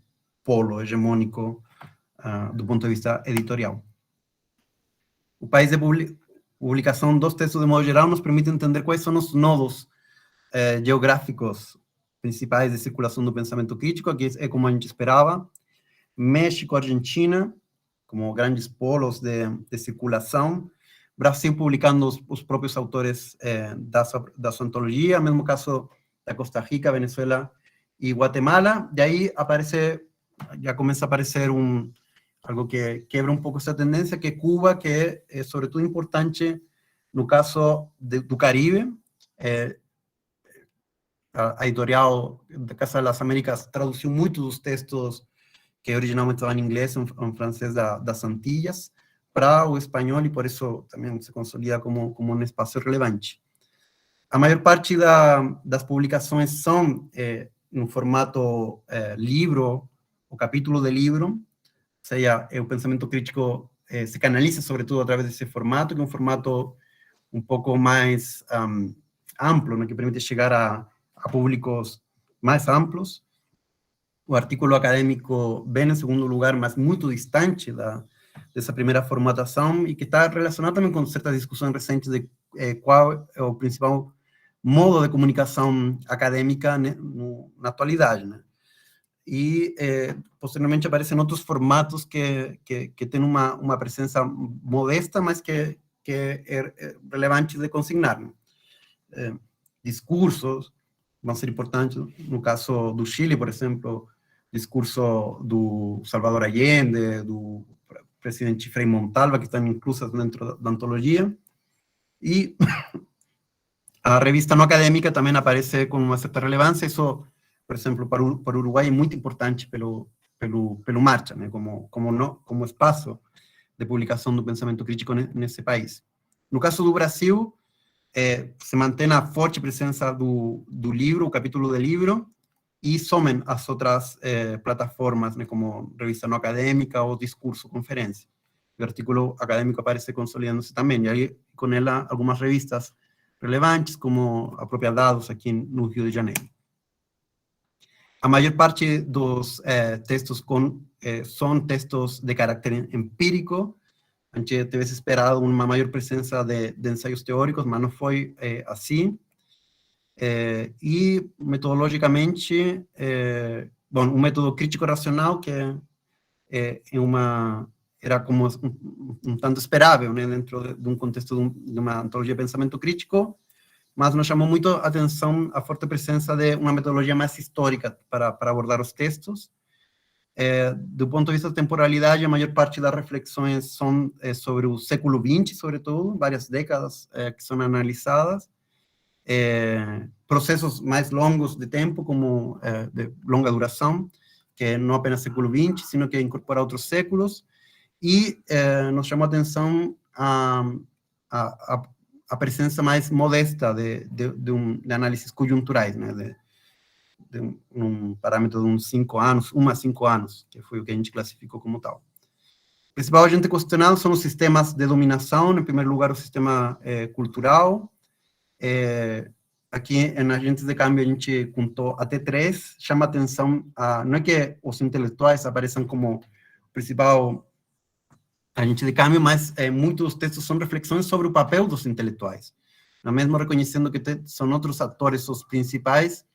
polo hegemônico do ponto de vista editorial. O país de publicação dos textos, de modo geral, nos permite entender quais são os nodos geográficos principais de circulação do pensamento crítico. Aqui é como a gente esperava: México, Argentina, como grandes polos de circulação, Brasil publicando os próprios autores da sua antologia, mesmo caso da Costa Rica, Venezuela e Guatemala. E aí já começa a aparecer algo que quebra um pouco essa tendência, que é Cuba, que é sobretudo importante no caso do Caribe. A editorial da Casa das Américas traduziu muitos dos textos que originalmente estavam em inglês, em francês das Antillas, para o espanhol, e por isso também se consolida como um espaço relevante. A maior parte das publicações são no formato livro, o capítulo de livro, ou seja, o pensamento crítico se canaliza sobretudo através desse formato, que é um formato um pouco mais amplo, né, que permite chegar a públicos mais amplos. O artículo acadêmico vem em segundo lugar, mas muito distante dessa primeira formatação, e que está relacionado também com certas discussões recentes de qual é o principal modo de comunicação acadêmica, né, na atualidade, né? E, posteriormente, aparecem outros formatos que têm uma presença modesta, mas que é relevante de consignar, né? Discursos vão ser importantes. No caso do Chile, por exemplo, discurso do Salvador Allende, do presidente Frei Montalva, que estão inclusas dentro da antologia. E a revista não acadêmica também aparece com uma certa relevância. Isso, por exemplo, para o Uruguai é muito importante pelo Marcha, né, como espaço de publicação do pensamento crítico nesse país. No caso do Brasil, se mantém a forte presença do livro, o capítulo de livro, e somem as outras plataformas, né, como revista não acadêmica ou discurso, conferência. O artículo acadêmico aparece consolidando-se também, e aí com ela algumas revistas relevantes, como a própria Dados, aqui no Rio de Janeiro. A maior parte dos textos são textos de caráter empírico. A gente tivesse esperado uma maior presença de ensaios teóricos, mas não foi assim. E, metodologicamente, um método crítico-racional, que era como um tanto esperável, né, dentro de um contexto de uma antologia de pensamento crítico, mas nos chamou muito a atenção a forte presença de uma metodologia mais histórica para abordar os textos. Do ponto de vista de temporalidade, a maior parte das reflexões são sobre o século XX, sobretudo, várias décadas que são analisadas, processos mais longos de tempo, como de longa duração, que não apenas século XX, sino que incorpora outros séculos, e nos chamou a atenção a presença mais modesta de análises conjunturais, né, de um parâmetro de uns 5 anos, 1 a 5 anos, que foi o que a gente classificou como tal. O principal agente questionado são os sistemas de dominação, em primeiro lugar o sistema cultural. Aqui, em agentes de câmbio, a gente contou até 3, chama atenção, não é que os intelectuais apareçam como principal agente de câmbio, mas muitos dos textos são reflexões sobre o papel dos intelectuais. Não mesmo reconhecendo que são outros atores os principais,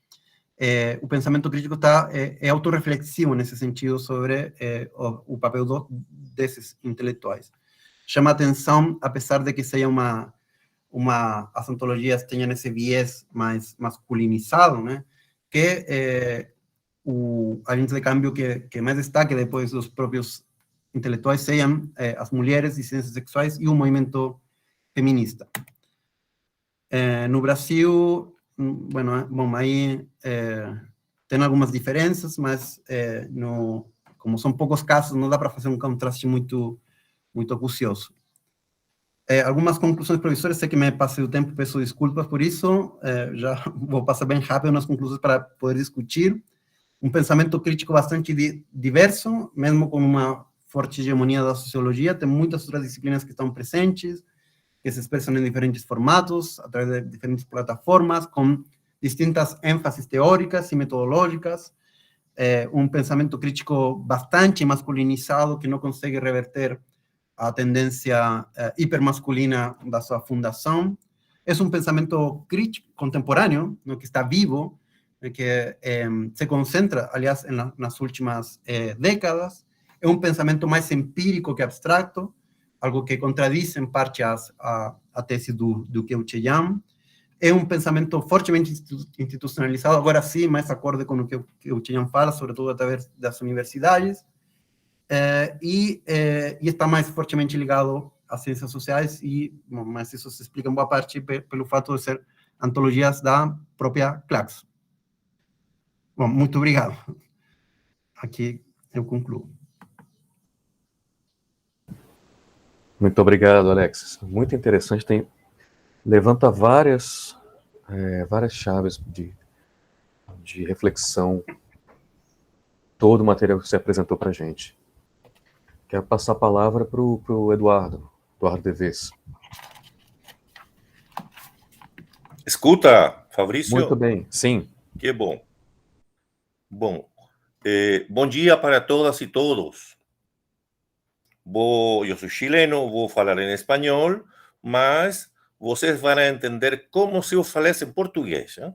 o pensamento crítico é autorreflexivo nesse sentido sobre o papel desses intelectuais. Chama atenção, apesar de que seja as antologias tenham esse viés mais masculinizado, né, que o agente de câmbio que mais destaque depois dos próprios intelectuais sejam as mulheres, dissidências sexuais e o movimento feminista. No Brasil, aí tem algumas diferenças, mas como são poucos casos, não dá para fazer um contraste muito acucioso. Algumas conclusões provisórias, sei que me passei o tempo, peço desculpas por isso, já vou passar bem rápido nas conclusões para poder discutir. Um pensamento crítico bastante diverso, mesmo com uma forte hegemonia da sociologia, tem muitas outras disciplinas que estão presentes, que se expressam em diferentes formatos, através de diferentes plataformas, com distintas ênfases teóricas e metodológicas. um pensamento crítico bastante masculinizado que não consegue reverter a tendência hipermasculina da sua fundação. É um pensamento crítico contemporâneo, ¿no? Que está vivo, que se concentra, aliás, nas últimas décadas. É um pensamento mais empírico que abstrato, algo que contradiz, em parte, a tese do Keutian. É um pensamento fortemente institucionalizado, agora sim, mais acorde com o que o Keutian fala, sobretudo através das universidades, e está mais fortemente ligado às ciências sociais, mas isso se explica em boa parte pelo fato de ser antologias da própria Claxo. Bom, muito obrigado. Aqui eu concluo. Muito obrigado, Alexis. Muito interessante. Levanta várias chaves de reflexão, todo o material que você apresentou para a gente. Quero passar a palavra para o Eduardo Deves. Escuta, Fabrício? Muito bem, sim. Que bom. Bom, bom dia para todas e todos. Eu sou chileno, vou falar em espanhol, mas vocês vão entender como se eu falasse em português. Hein?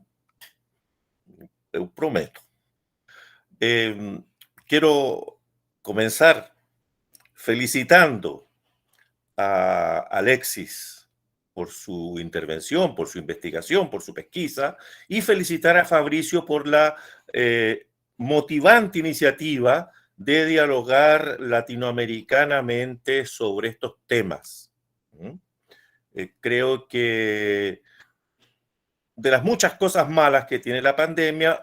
Eu prometo. Quero começar felicitando a Alexis por su intervención, por su investigación, por su pesquisa, y felicitar a Fabricio por la motivante iniciativa de dialogar latinoamericanamente sobre estos temas. Creo que de las muchas cosas malas que tiene la pandemia,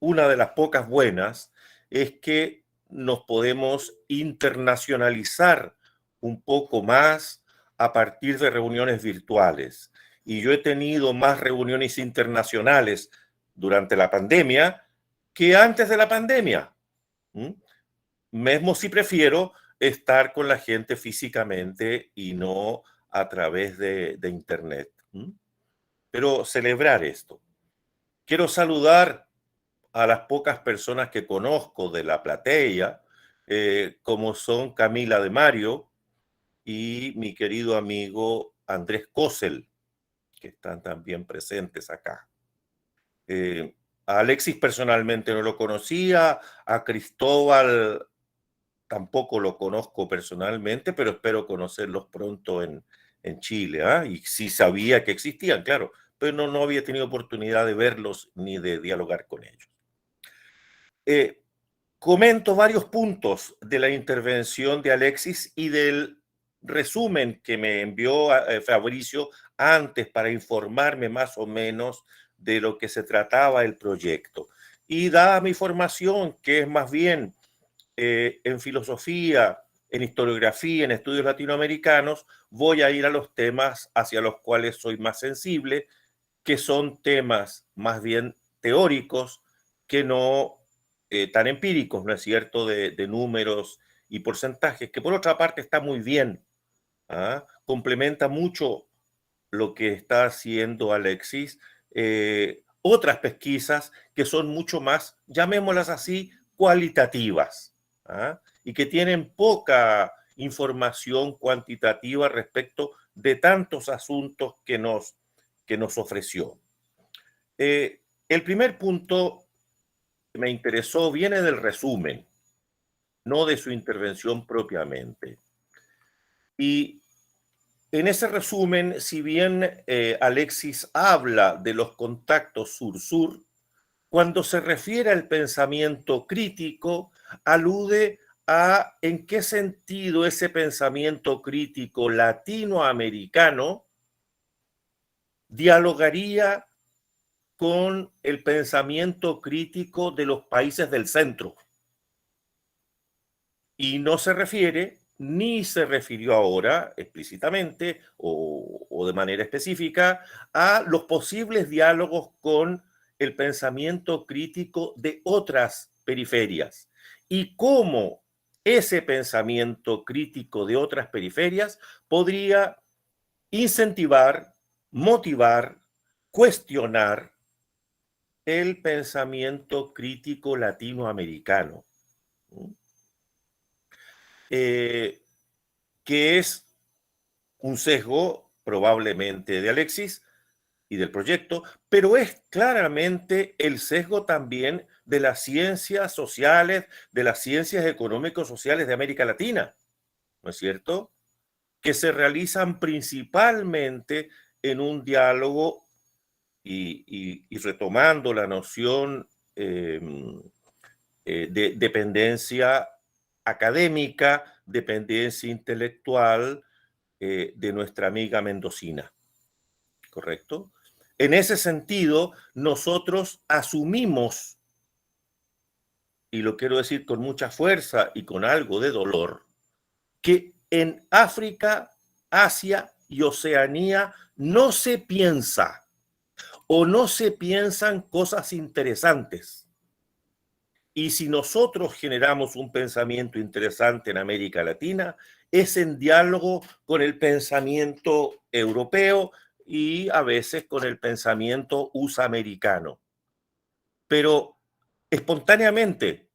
una de las pocas buenas es que nos podemos internacionalizar un poco más a partir de reuniones virtuales. Y yo he tenido más reuniones internacionales durante la pandemia que antes de la pandemia. Mesmo si prefiero estar con la gente físicamente y no a través de internet. Pero celebrar esto. Quiero saludar a las pocas personas que conozco de la platea, como son Camila de Mario y mi querido amigo Andrés Cosel, que están también presentes acá. A Alexis personalmente no lo conocía, a Cristóbal tampoco lo conozco personalmente, pero espero conocerlos pronto en Chile. Y sí sabía que existían, claro, pero no había tenido oportunidad de verlos ni de dialogar con ellos. Comento varios puntos de la intervención de Alexis y del resumen que me envió Fabricio antes para informarme más o menos de lo que se trataba el proyecto. Y dada mi formación, que es más bien en filosofía, en historiografía, en estudios latinoamericanos, voy a ir a los temas hacia los cuales soy más sensible, que son temas más bien teóricos que no tan empíricos, ¿no es cierto?, de números y porcentajes, que por otra parte está muy bien. Complementa mucho lo que está haciendo Alexis. Otras pesquisas que son mucho más, llamémoslas así, cualitativas, y que tienen poca información cuantitativa respecto de tantos asuntos que nos ofreció. El primer punto que me interesó viene del resumen, no de su intervención propiamente. Y en ese resumen, si bien Alexis habla de los contactos sur-sur, cuando se refiere al pensamiento crítico, alude a en qué sentido ese pensamiento crítico latinoamericano dialogaría con el pensamiento crítico de los países del centro. Y no se refiere, ni se refirió ahora explícitamente o de manera específica a los posibles diálogos con el pensamiento crítico de otras periferias y cómo ese pensamiento crítico de otras periferias podría incentivar, motivar, cuestionar el pensamiento crítico latinoamericano, que es un sesgo probablemente de Alexis y del proyecto, pero es claramente el sesgo también de las ciencias sociales, de las ciencias económico-sociales de América Latina, ¿no es cierto? Que se realizan principalmente en un diálogo y retomando la noción de dependencia académica, dependencia intelectual de nuestra amiga mendocina, ¿correcto? En ese sentido, nosotros asumimos, y lo quiero decir con mucha fuerza y con algo de dolor, que en África, Asia y Oceanía no se piensa o no se piensan cosas interesantes. Y si nosotros generamos un pensamiento interesante en América Latina, es en diálogo con el pensamiento europeo y a veces con el pensamiento USA-americano. Pero espontáneamente,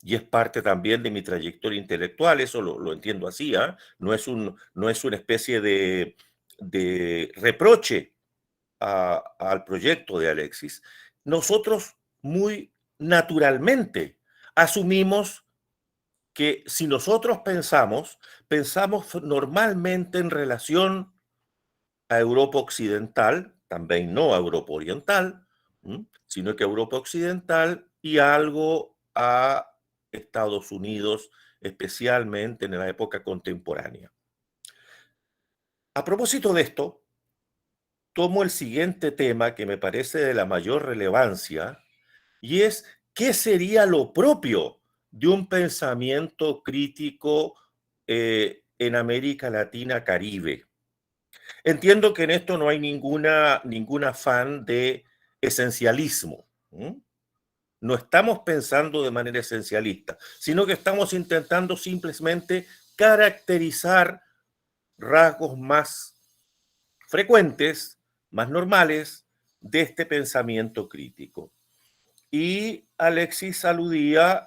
y es parte también de mi trayectoria intelectual, eso lo entiendo así, ¿eh? No es una especie de reproche al proyecto de Alexis, nosotros muy naturalmente asumimos que si nosotros pensamos normalmente en relación a Europa Occidental, también no a Europa Oriental, sino que a Europa Occidental y algo a Estados Unidos, especialmente en la época contemporánea. A propósito de esto, tomo el siguiente tema que me parece de la mayor relevancia y es qué sería lo propio de un pensamiento crítico en América Latina Caribe. Entiendo que en esto no hay ningún afán de esencialismo. No estamos pensando de manera esencialista, sino que estamos intentando simplemente caracterizar rasgos más frecuentes, más normales de este pensamiento crítico. Y Alexis aludía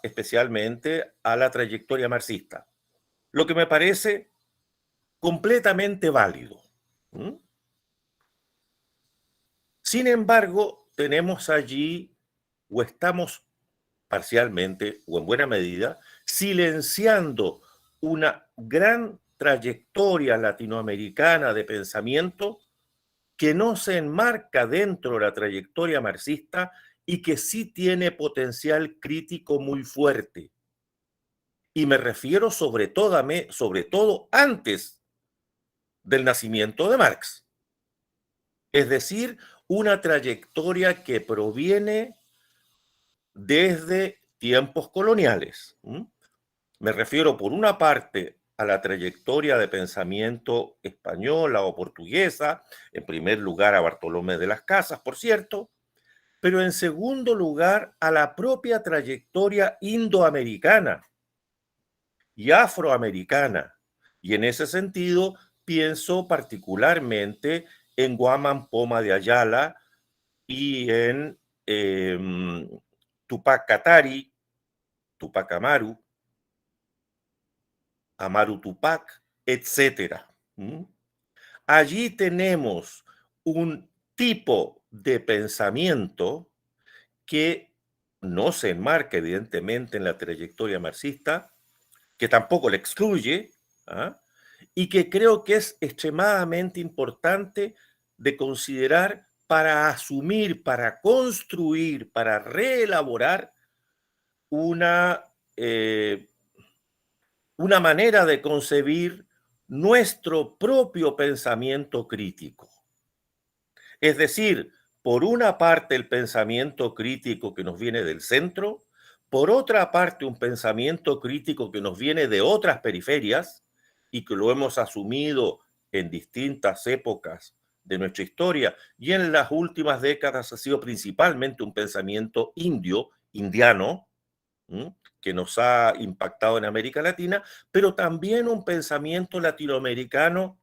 especialmente a la trayectoria marxista, lo que me parece completamente válido. Sin embargo, tenemos allí, o estamos parcialmente, o en buena medida, silenciando una gran trayectoria latinoamericana de pensamiento que no se enmarca dentro de la trayectoria marxista y que sí tiene potencial crítico muy fuerte. Y me refiero sobre todo antes del nacimiento de Marx. Es decir, una trayectoria que proviene desde tiempos coloniales. Me refiero, por una parte, a la trayectoria de pensamiento española o portuguesa, en primer lugar a Bartolomé de las Casas, por cierto, pero en segundo lugar a la propia trayectoria indoamericana y afroamericana. Y en ese sentido pienso particularmente en Guamán Poma de Ayala y en Tupac Katari, Tupac Amaru, Amaru Tupac, etcétera. Allí tenemos un tipo de pensamiento que no se enmarca evidentemente en la trayectoria marxista, que tampoco la excluye, y que creo que es extremadamente importante de considerar para asumir, para construir, para reelaborar una manera de concebir nuestro propio pensamiento crítico. Es decir, por una parte el pensamiento crítico que nos viene del centro, por otra parte un pensamiento crítico que nos viene de otras periferias y que lo hemos asumido en distintas épocas de nuestra historia y en las últimas décadas ha sido principalmente un pensamiento indiano, que nos ha impactado en América Latina, pero también un pensamiento latinoamericano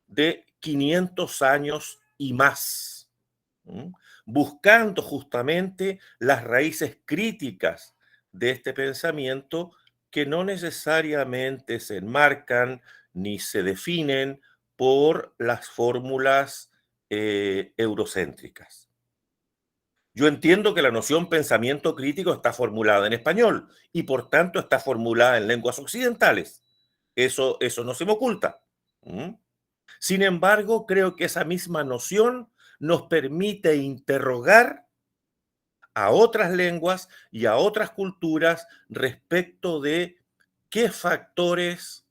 de 500 años y más. buscando justamente las raíces críticas de este pensamiento que no necesariamente se enmarcan ni se definen por las fórmulas eurocéntricas. Yo entiendo que la noción pensamiento crítico está formulada en español y por tanto está formulada en lenguas occidentales. Eso no se me oculta. ¿Mm? Sin embargo, creo que esa misma noción nos permite interrogar a otras lenguas y a otras culturas respecto de qué factores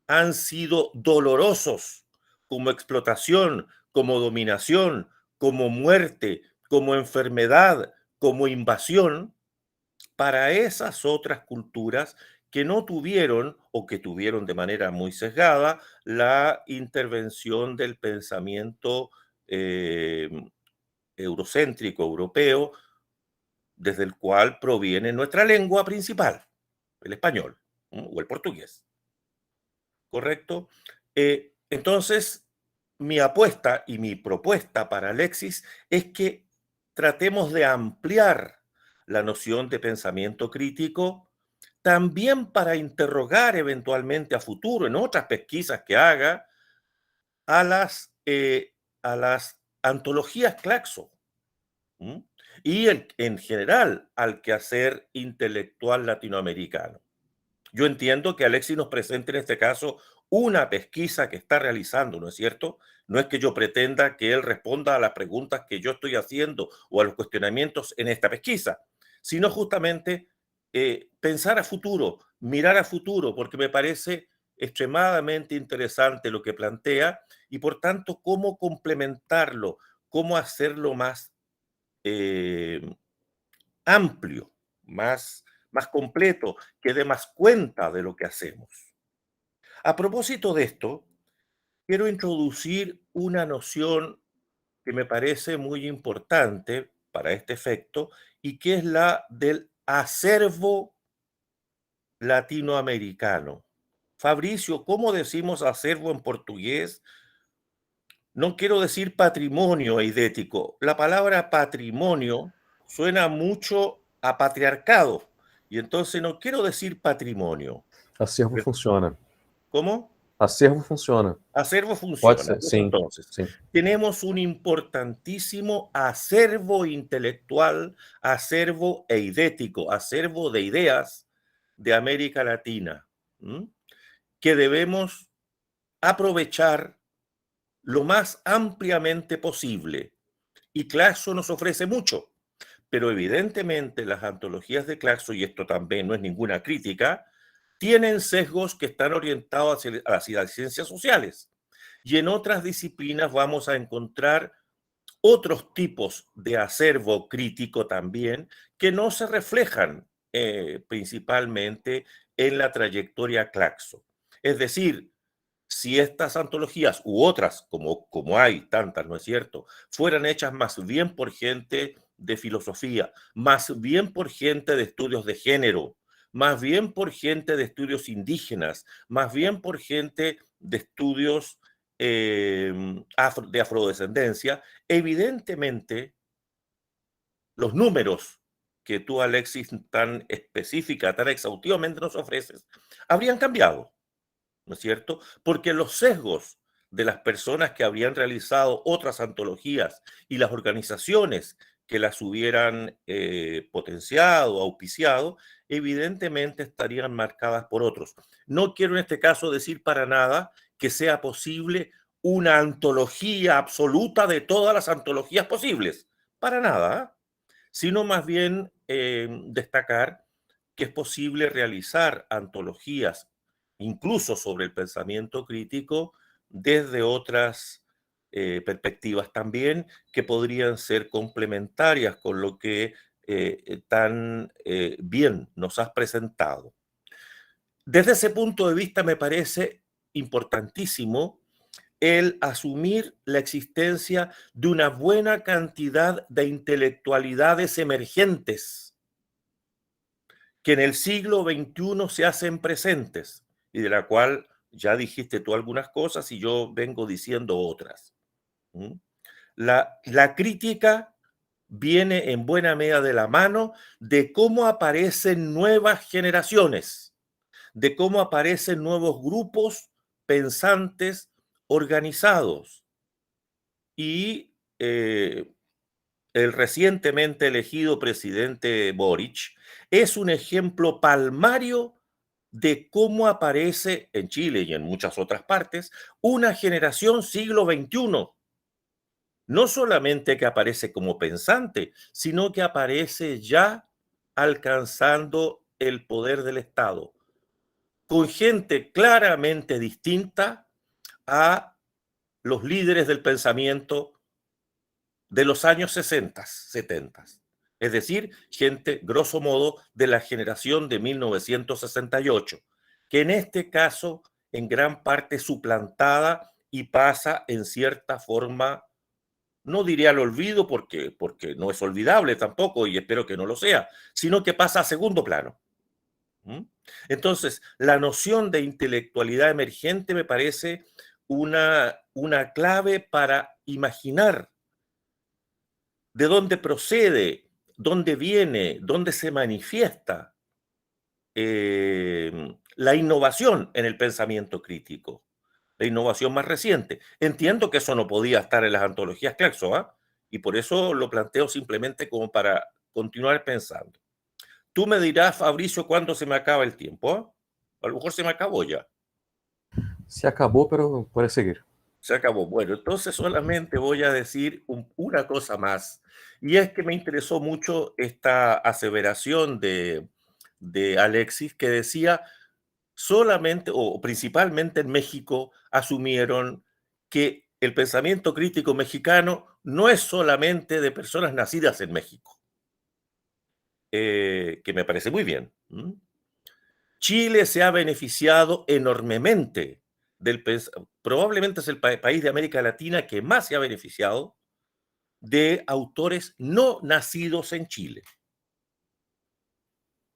han sido dolorosos como explotación, como dominación, como muerte, como enfermedad, como invasión, para esas otras culturas que no tuvieron o que tuvieron de manera muy sesgada la intervención del pensamiento eh, eurocéntrico, europeo, desde el cual proviene nuestra lengua principal, el español o el portugués. ¿Correcto? Entonces, mi apuesta y mi propuesta para Alexis es que tratemos de ampliar la noción de pensamiento crítico también para interrogar eventualmente a futuro en otras pesquisas que haga a las antologías Claxo. ¿Mm? Y en general al quehacer intelectual latinoamericano. Yo entiendo que Alexis nos presente en este caso una pesquisa que está realizando, ¿no es cierto? No es que yo pretenda que él responda a las preguntas que yo estoy haciendo o a los cuestionamientos en esta pesquisa, sino justamente pensar a futuro, mirar a futuro, porque me parece extremadamente interesante lo que plantea y por tanto cómo complementarlo, cómo hacerlo más eh, amplio, más completo, que dé más cuenta de lo que hacemos. A propósito de esto, quiero introducir una noción que me parece muy importante para este efecto y que es la del acervo latinoamericano. Fabricio, ¿cómo decimos acervo en portugués? No quiero decir patrimonio eidético. La palabra patrimonio suena mucho a patriarcado y entonces no quiero decir patrimonio. Acervo funciona. ¿Cómo? Acervo funciona. Acervo Pode funciona. ser, sim, Entonces, sim. tenemos un importantísimo acervo intelectual, acervo eidético, acervo de ideas de América Latina, ¿m? Que debemos aprovechar lo más ampliamente posible. Y Claxo nos ofrece mucho, pero evidentemente las antologías de Claxo, y esto también no es ninguna crítica, tienen sesgos que están orientados hacia las ciencias sociales. Y en otras disciplinas vamos a encontrar otros tipos de acervo crítico también que no se reflejan principalmente en la trayectoria Claxo. Es decir, si estas antologías u otras, como hay tantas, ¿no es cierto?, fueran hechas más bien por gente de filosofía, más bien por gente de estudios de género, más bien por gente de estudios indígenas, más bien por gente de estudios de afrodescendencia, evidentemente los números que tú, Alexis, tan específica, tan exhaustivamente nos ofreces, habrían cambiado, ¿no es cierto? Porque los sesgos de las personas que habrían realizado otras antologías y las organizaciones que las hubieran potenciado, auspiciado, evidentemente estarían marcadas por otros. No quiero en este caso decir para nada que sea posible una antología absoluta de todas las antologías posibles, para nada, sino más bien destacar que es posible realizar antologías incluso sobre el pensamiento crítico desde otras perspectivas también que podrían ser complementarias con lo que tan bien nos has presentado. Desde ese punto de vista me parece importantísimo el asumir la existencia de una buena cantidad de intelectualidades emergentes que en el siglo XXI se hacen presentes y de la cual ya dijiste tú algunas cosas y yo vengo diciendo otras. ¿Mm? La crítica viene en buena medida de la mano de cómo aparecen nuevas generaciones, de cómo aparecen nuevos grupos pensantes organizados. Y el recientemente elegido presidente Boric es un ejemplo palmario de cómo aparece en Chile y en muchas otras partes una generación siglo XXI. No solamente que aparece como pensante, sino que aparece ya alcanzando el poder del Estado, con gente claramente distinta a los líderes del pensamiento de los años 60, 70. Es decir, gente, grosso modo, de la generación de 1968, que en este caso, en gran parte suplantada y pasa en cierta forma, no diría al olvido porque no es olvidable tampoco y espero que no lo sea, sino que pasa a segundo plano. Entonces, la noción de intelectualidad emergente me parece una clave para imaginar de dónde procede, dónde viene, dónde se manifiesta la innovación en el pensamiento crítico, la innovación más reciente. Entiendo que eso no podía estar en las antologías Claxo, ¿ah? Y por eso lo planteo simplemente como para continuar pensando. Tú me dirás, Fabricio, cuándo se me acaba el tiempo, ¿ah? A lo mejor se me acabó ya. Se acabó, pero puede seguir. Se acabó. Bueno, entonces solamente voy a decir una cosa más, y es que me interesó mucho esta aseveración de Alexis, que decía solamente o principalmente en México asumieron que el pensamiento crítico mexicano no es solamente de personas nacidas en México, que me parece muy bien. Chile se ha beneficiado enormemente probablemente es el país de América Latina que más se ha beneficiado de autores no nacidos en Chile.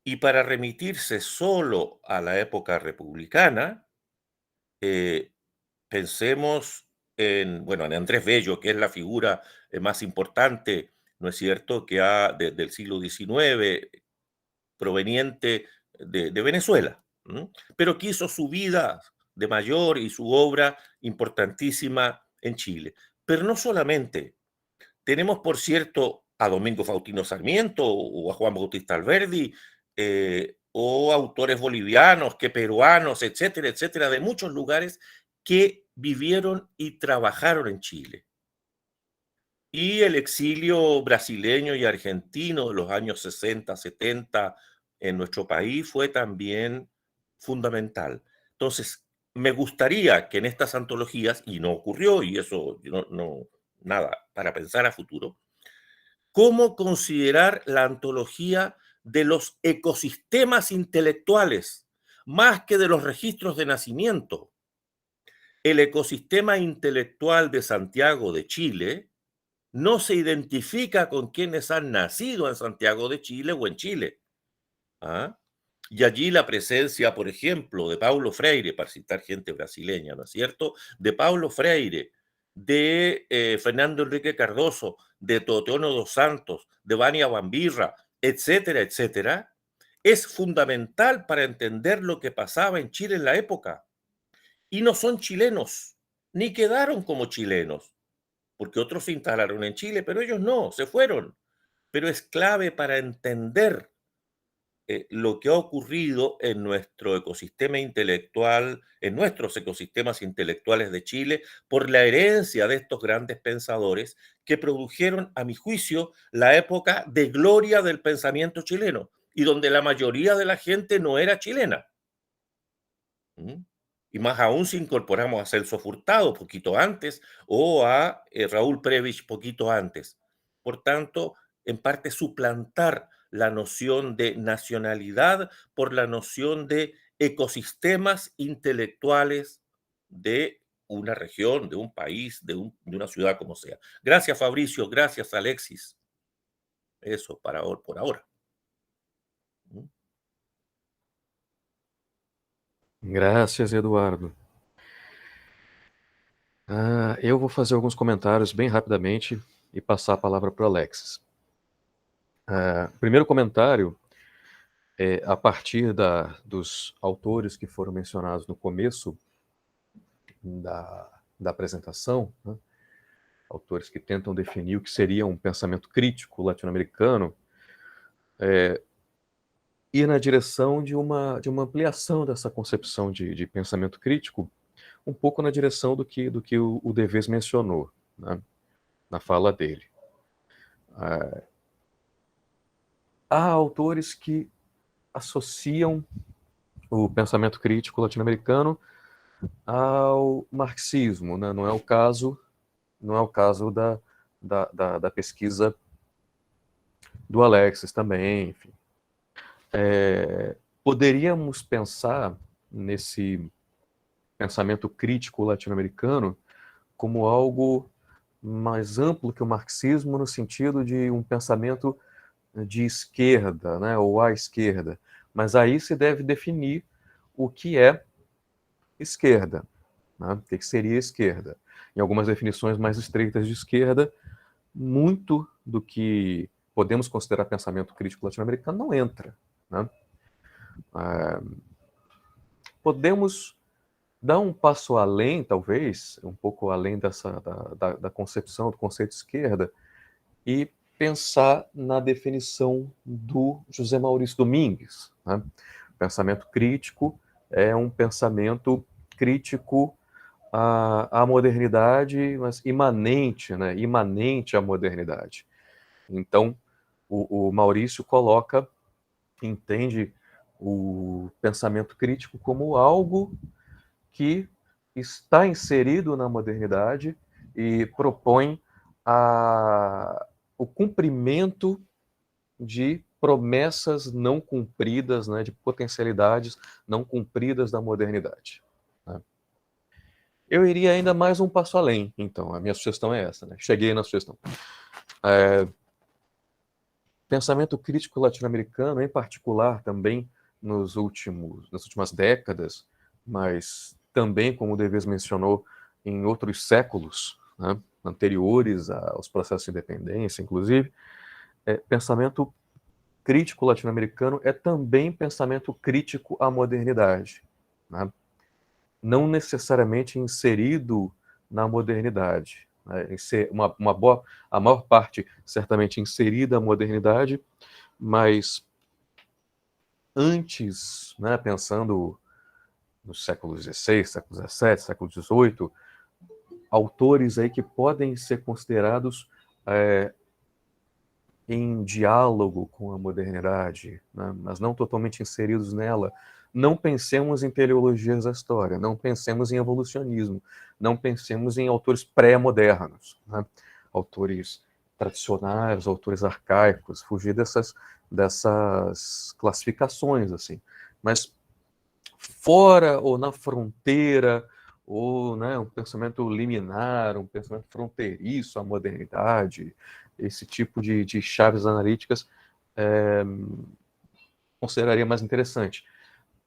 Y para remitirse solo a la época republicana, pensemos en Andrés Bello, que es la figura más importante, ¿no es cierto?, que del siglo XIX, proveniente de Venezuela, pero que hizo su vida de mayor y su obra importantísima en Chile. Pero no solamente. Tenemos, por cierto, a Domingo Faustino Sarmiento o a Juan Bautista Alberdi, o autores bolivianos, que peruanos, etcétera, etcétera, de muchos lugares que vivieron y trabajaron en Chile. Y el exilio brasileño y argentino de los años 60, 70 en nuestro país fue también fundamental. Entonces, me gustaría que en estas antologías, y no ocurrió, y eso nada, para pensar a futuro, cómo considerar la antología de los ecosistemas intelectuales, más que de los registros de nacimiento. El ecosistema intelectual de Santiago de Chile no se identifica con quienes han nacido en Santiago de Chile o en Chile. ¿Ah? Y allí la presencia, por ejemplo, de Paulo Freire, para citar gente brasileña, ¿no es cierto? De Paulo Freire, de Fernando Enrique Cardoso, de Teotonio dos Santos, de Vania Bambirra, etcétera, etcétera, es fundamental para entender lo que pasaba en Chile en la época. Y no son chilenos, ni quedaron como chilenos, porque otros se instalaron en Chile, pero ellos no, se fueron. Pero es clave para entender lo que ha ocurrido en nuestro ecosistema intelectual, en nuestros ecosistemas intelectuales de Chile, por la herencia de estos grandes pensadores que produjeron, a mi juicio, la época de gloria del pensamiento chileno y donde la mayoría de la gente no era chilena. Y más aún si incorporamos a Celso Furtado poquito antes o a Raúl Prebisch poquito antes. Por tanto, en parte suplantar la noción de nacionalidad por la noción de ecosistemas intelectuales de una región, de un país, de una ciudad como sea. Gracias, Fabricio. Gracias, Alexis. Eso por ahora. Graças, Eduardo. Eu vou fazer alguns comentários bem rapidamente e passar a palavra para o Alexis. Primeiro comentário é a partir dos autores que foram mencionados no começo da apresentação, né? Autores que tentam definir o que seria um pensamento crítico latino-americano, ir na direção de uma ampliação dessa concepção de pensamento crítico, um pouco na direção do que o Deleuze mencionou, né, na fala dele. Há autores que associam o pensamento crítico latino-americano ao marxismo, né? Não é o caso da pesquisa do Alexis também, enfim. Poderíamos pensar nesse pensamento crítico latino-americano como algo mais amplo que o marxismo, no sentido de um pensamento de esquerda, né, ou à esquerda. Mas aí se deve definir o que é esquerda, né? O que seria esquerda. Em algumas definições mais estreitas de esquerda, muito do que podemos considerar pensamento crítico latino-americano não entra, né? Podemos dar um passo além, talvez, um pouco além da concepção, do conceito de esquerda, e pensar na definição do José Maurício Domingues, né? Pensamento crítico é um pensamento crítico à modernidade, mas imanente, né? Imanente à modernidade. Então, o Maurício entende o pensamento crítico como algo que está inserido na modernidade e propõe o cumprimento de promessas não cumpridas, né, de potencialidades não cumpridas da modernidade, né? Eu iria ainda mais um passo além, então. A minha sugestão é essa, né? Cheguei na sugestão. Pensamento crítico latino-americano, em particular, também nas últimas décadas, mas também, como o Deleuze mencionou, em outros séculos, né, anteriores aos processos de independência, inclusive, pensamento crítico latino-americano é também pensamento crítico à modernidade, né? Não necessariamente inserido na modernidade, né? A maior parte certamente inserida na modernidade, mas antes, né, pensando nos séculos XVI, século XVII, século XVIII, autores aí que podem ser considerados em diálogo com a modernidade, né, mas não totalmente inseridos nela. Não pensemos em teleologias da história, não pensemos em evolucionismo, não pensemos em autores pré-modernos, né, autores tradicionais, autores arcaicos, fugir dessas classificações, assim. Mas fora ou na fronteira, ou, né, um pensamento liminar, um pensamento fronteiriço à modernidade, esse tipo de chaves analíticas consideraria mais interessante.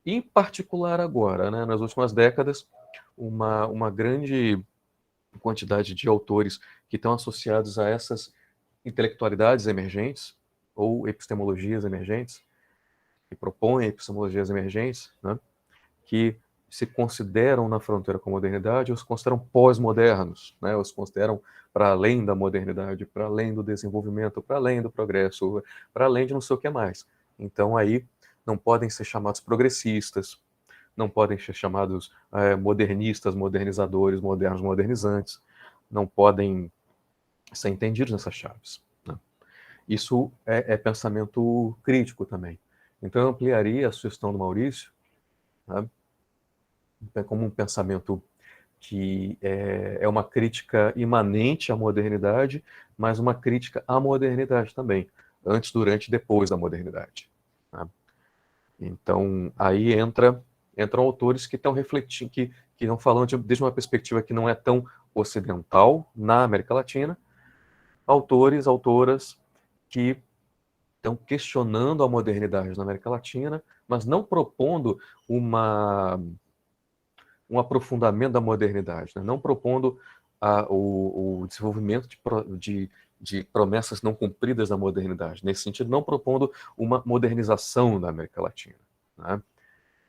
Em particular agora, né, nas últimas décadas, uma grande quantidade de autores que estão associados a essas intelectualidades emergentes ou epistemologias emergentes, que propõem epistemologias emergentes, né, que se consideram na fronteira com a modernidade, ou se consideram pós-modernos, né, ou se consideram para além da modernidade, para além do desenvolvimento, para além do progresso, para além de não sei o que mais. Então aí não podem ser chamados progressistas, não podem ser chamados modernistas, modernizadores, modernos, modernizantes, não podem ser entendidos nessas chaves, né? Isso é pensamento crítico também. Então eu ampliaria a sugestão do Maurício, né, como um pensamento que é uma crítica imanente à modernidade, mas uma crítica à modernidade também, antes, durante e depois da modernidade, né? Então, aí entram autores que estão refletindo, que estão falando desde uma perspectiva que não é tão ocidental na América Latina, autoras que estão questionando a modernidade na América Latina, mas não propondo um aprofundamento da modernidade, né? Não propondo o desenvolvimento de de promessas não cumpridas da modernidade, nesse sentido, não propondo uma modernização da América Latina, né?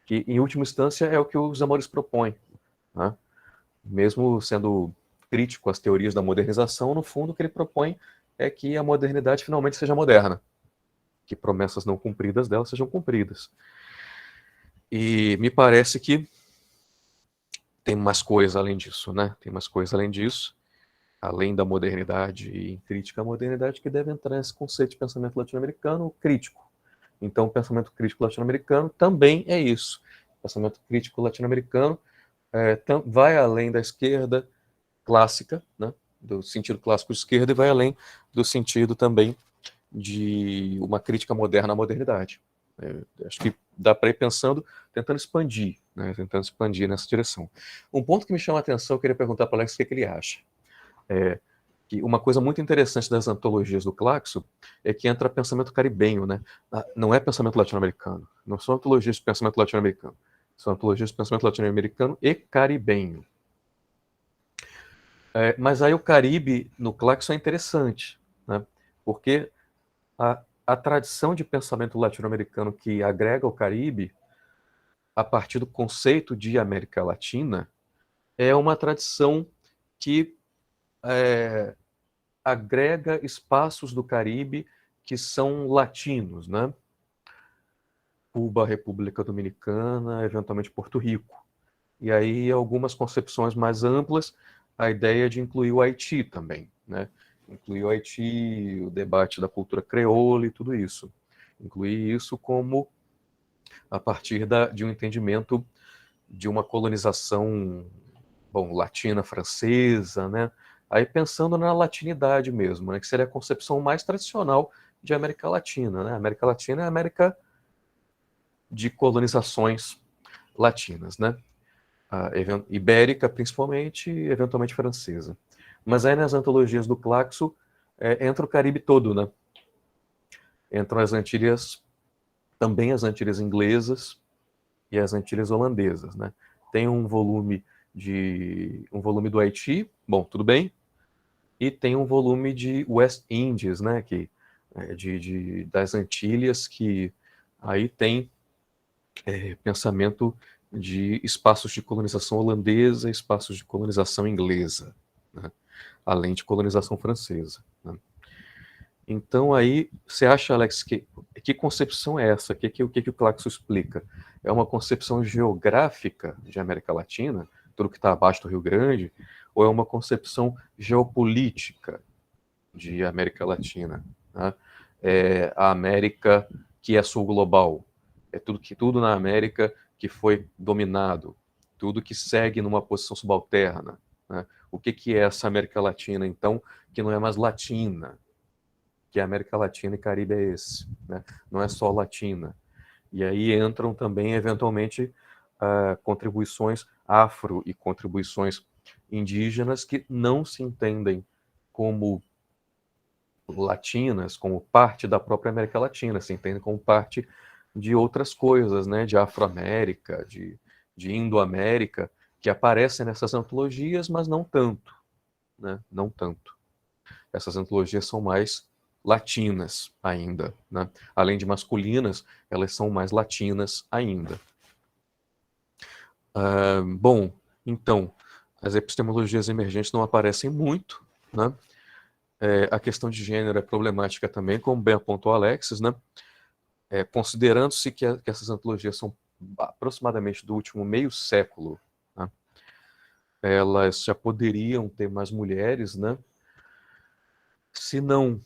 Que, em última instância, é o que os Amores propõem, né? Mesmo sendo crítico às teorias da modernização, no fundo, o que ele propõe é que a modernidade finalmente seja moderna, que promessas não cumpridas dela sejam cumpridas. E me parece que tem mais coisa além disso, né? Tem mais coisa além disso, além da modernidade e em crítica à modernidade, que deve entrar nesse conceito de pensamento latino-americano crítico. Então, o pensamento crítico latino-americano também é isso. O pensamento crítico latino-americano vai além da esquerda clássica, né? Do sentido clássico de esquerda, e vai além do sentido também de uma crítica moderna à modernidade. Acho que dá para ir pensando, tentando expandir, né? Tentando expandir nessa direção. Um ponto que me chama a atenção, eu queria perguntar para o Alex o que ele acha. Que uma coisa muito interessante das antologias do Claxo é que entra pensamento caribenho, né? Não é pensamento latino-americano, não são antologias de pensamento latino-americano, são antologias de pensamento latino-americano e caribenho. Mas aí o Caribe no Claxo é interessante, né? Porque a tradição de pensamento latino-americano que agrega o Caribe, a partir do conceito de América Latina, é uma tradição que agrega espaços do Caribe que são latinos, né? Cuba, República Dominicana, eventualmente Porto Rico. E aí algumas concepções mais amplas, a ideia de incluir o Haiti também, né? Incluir o Haiti, o debate da cultura creola e tudo isso. Incluir isso como a partir de um entendimento de uma colonização, latina, francesa, né? Aí pensando na latinidade mesmo, né? Que seria a concepção mais tradicional de América Latina, né? A América Latina é a América de colonizações latinas, né? Ibérica, principalmente, e eventualmente francesa. Mas aí nas antologias do Claxo entra o Caribe todo, né? Entram as Antilhas, também as Antilhas inglesas e as Antilhas holandesas, né? Tem um volume do Haiti, tudo bem, e tem um volume de West Indies, né? Que das Antilhas, que aí tem pensamento de espaços de colonização holandesa, espaços de colonização inglesa, né? Além de colonização francesa, né? Então aí, você acha, Alex, que concepção é essa? O que o Claxo explica? É uma concepção geográfica de América Latina, tudo que está abaixo do Rio Grande, ou é uma concepção geopolítica de América Latina, né? A América que é sul global, tudo na América que foi dominado, tudo que segue numa posição subalterna, né? O que é essa América Latina, então, que não é mais latina? Que a América Latina e Caribe é esse, né? Não é só latina. E aí entram também, eventualmente, contribuições afro e contribuições indígenas que não se entendem como latinas, como parte da própria América Latina, se entendem como parte de outras coisas, né? De Afro-América, de Indo-América, que aparecem nessas antologias, mas não tanto, né? Não tanto. Essas antologias são mais latinas ainda, né? Além de masculinas, elas são mais latinas ainda. Então, as epistemologias emergentes não aparecem muito, né? A questão de gênero é problemática também, como bem apontou Alexis, né? Considerando-se que essas antologias são aproximadamente do último meio século, né? Elas já poderiam ter mais mulheres, né? Se não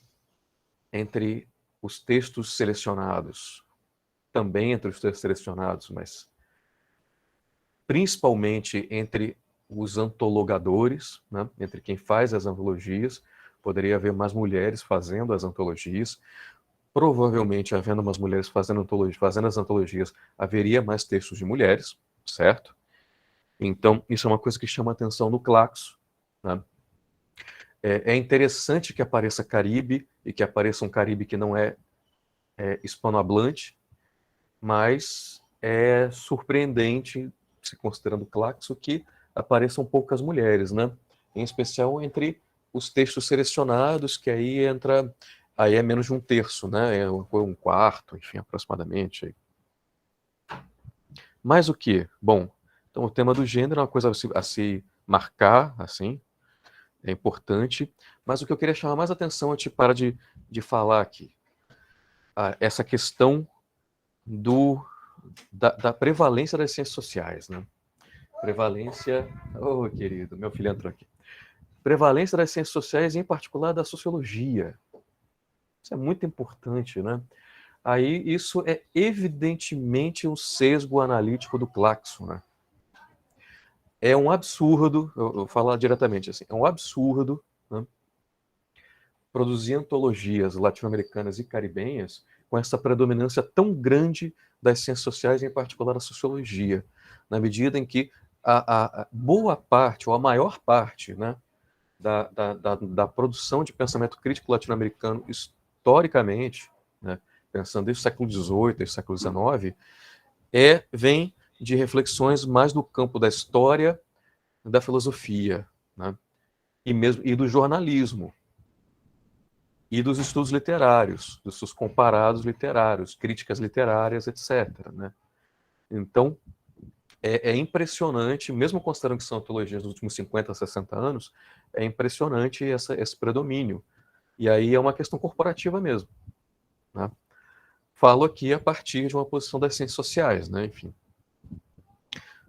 entre os textos selecionados, também entre os textos selecionados, mas principalmente entre os antologadores, né? Entre quem faz as antologias, poderia haver mais mulheres fazendo as antologias. Provavelmente, havendo umas mulheres fazendo as antologias, haveria mais textos de mulheres, certo? Então, isso é uma coisa que chama a atenção no Claxo, né? É interessante que apareça Caribe, e que apareça um Caribe que não é hispanohablante, mas é surpreendente, se considerando o Claxo, que apareçam poucas mulheres, né? Em especial entre os textos selecionados, que aí entra, aí é menos de um terço, né? É um quarto, enfim, aproximadamente. Mais o que? Bom, então o tema do gênero é uma coisa a se marcar, assim, é importante, mas o que eu queria chamar mais atenção antes de parar de falar aqui, essa questão da prevalência das ciências sociais, né? Prevalência... Oh, querido, meu filho entrou aqui. Prevalência das ciências sociais, em particular da sociologia. Isso é muito importante, né? Aí isso é evidentemente um sesgo analítico do Claxon, né? É um absurdo, eu vou falar diretamente assim, é um absurdo, né, produzir antologias latino-americanas e caribenhas com essa predominância tão grande das ciências sociais, em particular a sociologia, na medida em que a boa parte, ou a maior parte, né, da produção de pensamento crítico latino-americano, historicamente, né, pensando desde o século XVIII, desde o século XIX, vem de reflexões mais do campo da história, da filosofia, né, e do jornalismo, e dos estudos literários, dos seus comparados literários, críticas literárias, etc. Né? Então, é impressionante, mesmo considerando que são antologias dos últimos 50, 60 anos, é impressionante esse predomínio. E aí é uma questão corporativa mesmo. Né? Falo aqui a partir de uma posição das ciências sociais, né? Enfim.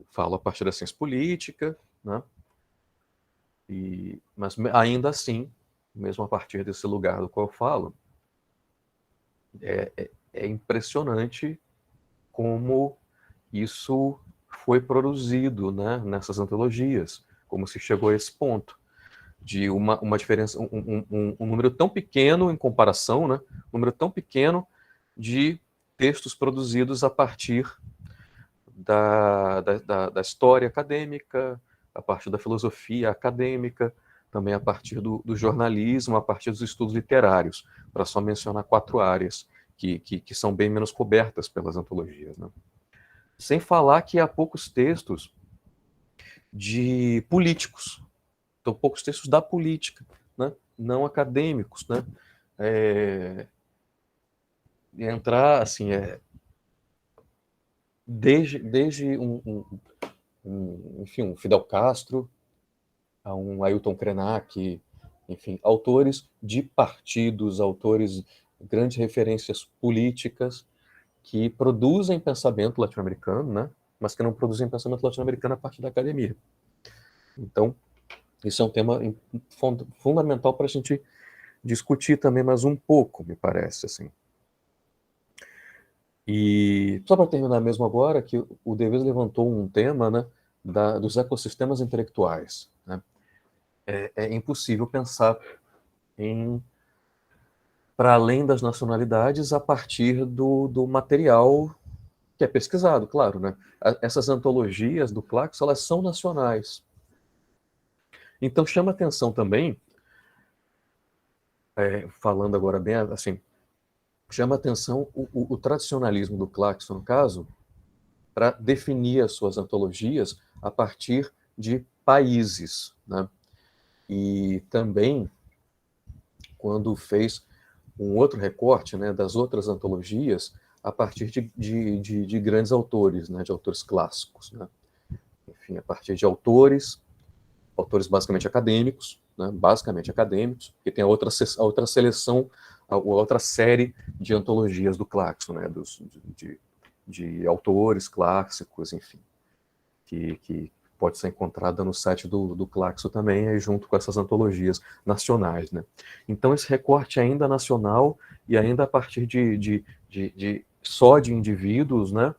Falo a partir da ciência política, né? Mas ainda assim, mesmo a partir desse lugar do qual eu falo, é impressionante como isso foi produzido, né, nessas antologias, como se chegou a esse ponto de uma diferença, um número tão pequeno em comparação, né, um número tão pequeno de textos produzidos a partir da história acadêmica, a partir da filosofia acadêmica, também a partir do jornalismo, a partir dos estudos literários, para só mencionar 4 áreas que são bem menos cobertas pelas antologias. Né? Sem falar que há poucos textos de políticos, então poucos textos da política, né? Não acadêmicos. Né? Entrar, assim, desde enfim, um Fidel Castro, a um Ailton Krenak, enfim, autores de partidos, autores, grandes referências políticas que produzem pensamento latino-americano, né? Mas que não produzem pensamento latino-americano a partir da academia. Então, isso é um tema fundamental para a gente discutir também mais um pouco, me parece, assim. E só para terminar mesmo agora, que o Deleuze levantou um tema, né, dos ecossistemas intelectuais. Né? É impossível pensar para além das nacionalidades a partir do material que é pesquisado, claro. Né? Essas antologias do Claxon, elas são nacionais. Então chama atenção também, falando agora bem assim, chama atenção o tradicionalismo do Claxon, no caso, para definir as suas antologias a partir de países. Né? E também, quando fez um outro recorte, né, das outras antologias, a partir de grandes autores, né, de autores clássicos. Né? Enfim, a partir de autores basicamente acadêmicos, né, porque tem a outra seleção, a outra série de antologias do Claxon, né, de autores clássicos, enfim, que pode ser encontrada no site do Claxon também, aí junto com essas antologias nacionais. Né? Então, esse recorte ainda nacional e ainda a partir só de indivíduos, né?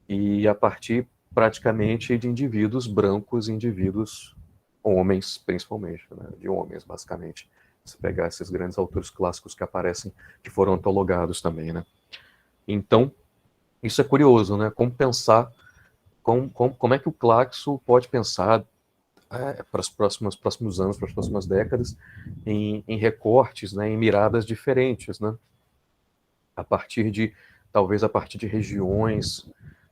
E a partir praticamente de indivíduos brancos, indivíduos homens, principalmente, né? De homens, basicamente. Se pegar esses grandes autores clássicos que aparecem, que foram antologados também. Né? Então, isso é curioso, né? Como pensar, como é que o Claxon pode pensar para os próximos anos, para as próximas décadas, em recortes, né, em miradas diferentes, né? Talvez a partir de regiões,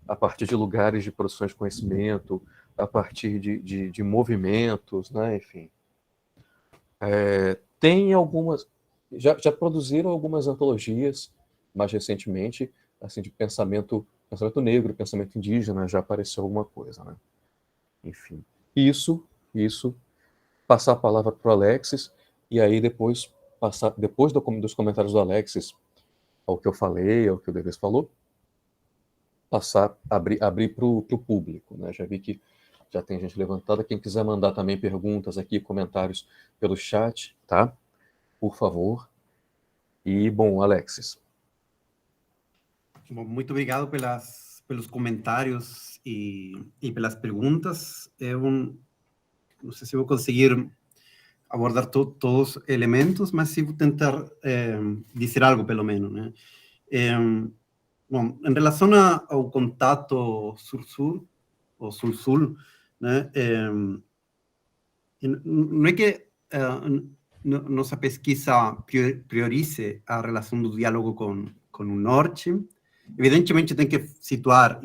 a partir de lugares de produção de conhecimento, a partir de movimentos, né? Enfim. Tem algumas... Já produziram algumas antologias, mais recentemente, assim, de pensamento negro, pensamento indígena, já apareceu alguma coisa, né? Enfim, isso, passar a palavra para o Alexis, e aí depois dos comentários do Alexis, ao que eu falei, ao que o Deves falou, abrir para o público, né? Já vi que já tem gente levantada. Quem quiser mandar também perguntas aqui, comentários pelo chat, tá? Por favor. E, bom, Alexis. Bom, muito obrigado pelos comentários e pelas perguntas. Eu não sei se vou conseguir abordar todos os elementos, mas sim vou tentar dizer algo, pelo menos, né? Bom, em relação ao contato sur-sur, ou sul-sul, né? Não é que nossa pesquisa priorize a relação do diálogo com o norte. Evidentemente tem que situar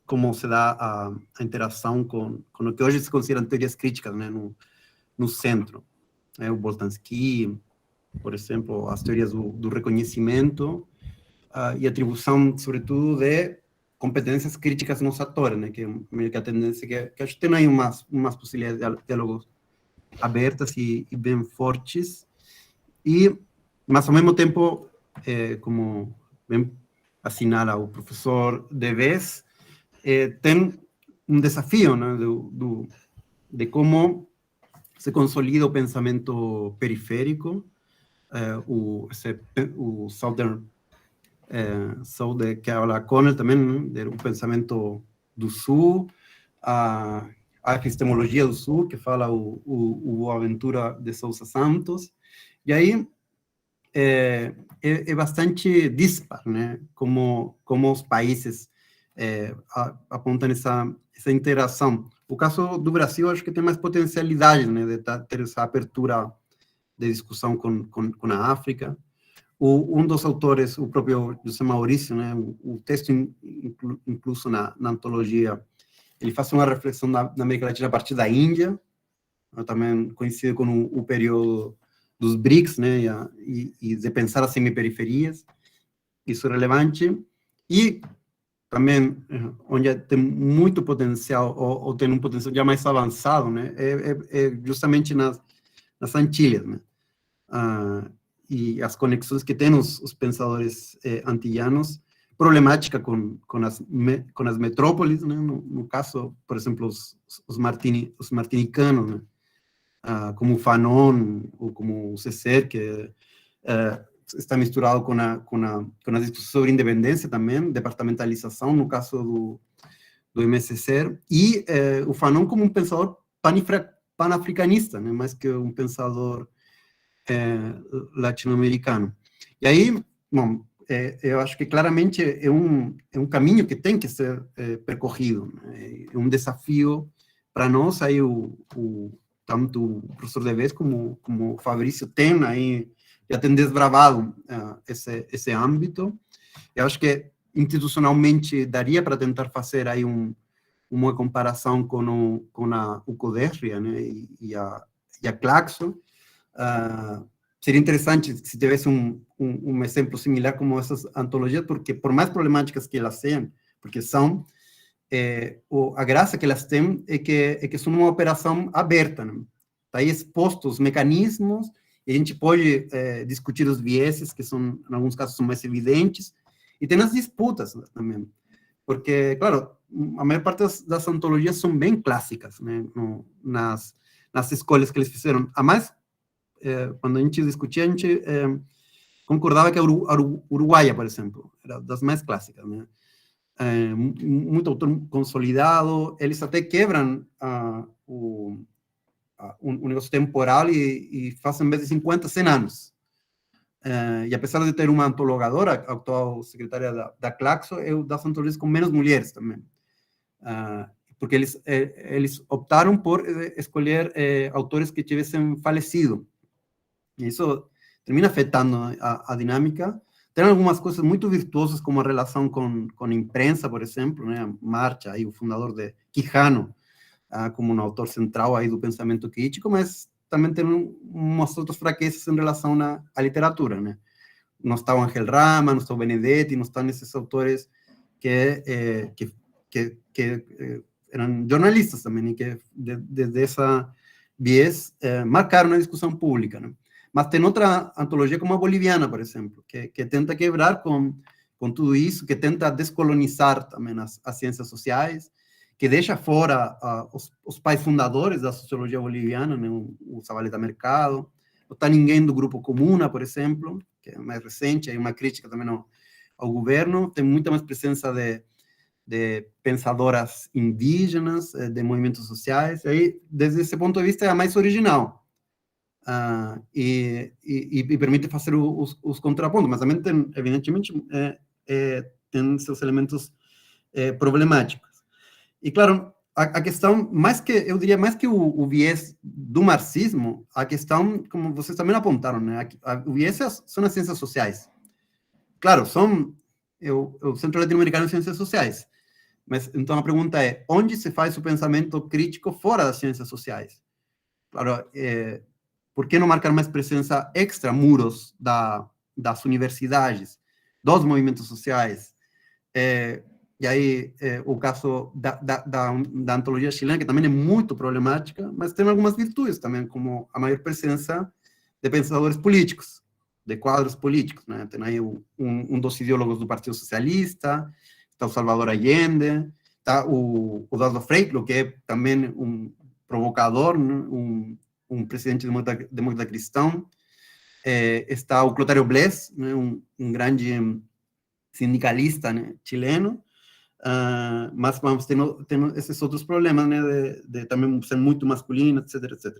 como se dá a interação com o que hoje se consideram teorias críticas, né, no centro. O Boltanski, por exemplo, as teorias do reconhecimento e atribuição, sobretudo, de competências críticas nos atores, né, que é a tendência que acho que tem aí umas possibilidades de diálogos abertas e bem fortes, mas ao mesmo tempo, como bem assinala o professor Deves, tem desafio, né, de como se consolida o pensamento periférico, o Southern, que habla Connell também, né, do pensamento do Sul, a epistemologia do Sul, que fala o Aventura de Sousa Santos, e aí é bastante dispar, né, como os países apontam essa interação. O caso do Brasil, acho que tem mais potencialidade, né, de ter essa abertura de discussão com a África. Um dos autores, o próprio José Maurício, né, o texto incluso na antologia, ele faz uma reflexão na América Latina a partir da Índia, também coincide com o período dos BRICS, né, e de pensar as semiperiferias, isso é relevante, e também onde tem muito potencial, ou tem um potencial já mais avançado, né, é justamente nas Antilhas, né, e as conexões que têm os pensadores antillanos, problemática com as metrópoles, né, no caso, por exemplo, os martinicanos, né, como o Fanon, ou como o César, que está misturado com a discussão sobre independência também, departamentalização, no caso do MSC, e o Fanon como um pensador panafricanista, né, mais que um pensador latino-americano. E aí, bom, eu acho que claramente é um caminho que tem que ser percorrido, né? É um desafio para nós, aí tanto o professor Deves como o Fabrício tem aí, já tem desbravado esse âmbito. Eu acho que institucionalmente daria para tentar fazer aí uma comparação com a UCODERRIA, né, e a Claxo. Seria interessante se tivesse um exemplo similar como essas antologias, porque por mais problemáticas que elas sejam, porque são, a graça que elas têm é que são uma operação aberta, né? Está aí expostos os mecanismos, e a gente pode discutir os vieses, que são, em alguns casos, são mais evidentes, e tem as disputas também, porque, claro, a maior parte das antologias são bem clássicas, né, nas escolhas que eles fizeram. A mais, quando a gente discutia, a gente concordava que a uruguaia, por exemplo, era das mais clássicas, né? Muito autor consolidado, eles até quebram um negócio temporal e fazem, em vez de 50, 100 anos. E apesar de ter uma antologadora, a atual secretária da Claxo, é das antologias com menos mulheres também. Porque eles optaram por escolher autores que tivessem falecido. E isso termina afetando a dinâmica. Tem algumas coisas muito virtuosas, como a relação com a imprensa, por exemplo, né? Marcha, aí, o fundador de Quijano, como um autor central aí do pensamento crítico, mas também tem umas outras fraquezas em relação à literatura, né? Não está o Ángel Rama, não está o Benedetti, não estão esses autores que eram jornalistas também, e que desde essa viés marcaram a discussão pública, né? Mas tem outra antologia como a boliviana, por exemplo, que tenta quebrar com tudo isso, que tenta descolonizar também as ciências sociais, que deixa fora os pais fundadores da sociologia boliviana, né? O Zavaleta Mercado, não está ninguém do Grupo Comuna, por exemplo, que é mais recente, aí uma crítica também ao governo, tem muita mais presença de pensadoras indígenas, de movimentos sociais, aí, desde esse ponto de vista, é a mais original. E permite fazer os contrapontos, mas também tem, evidentemente, tem seus elementos problemáticos. E, claro, a questão, eu diria, mais que o viés do marxismo, a questão, como vocês também apontaram, né? O viés são as ciências sociais. Claro, são o Centro Latino-Americano de Ciências Sociais. Mas, então, a pergunta é, onde se faz o pensamento crítico fora das ciências sociais? Claro, por que não marcar mais presença extramuros das universidades, dos movimentos sociais? E aí, o caso da antologia chilena, que também é muito problemática, mas tem algumas virtudes também, como a maior presença de pensadores políticos, de quadros políticos, né? Tem aí um dos ideólogos do Partido Socialista, está o Salvador Allende, está o Eduardo Freixo, que é também um provocador, né? Um presidente democrata cristão, está o Clotario Blest, né? um grande sindicalista, né? chileno, mas vamos tendo esses outros problemas, né? de também ser muito masculino, etc, etc.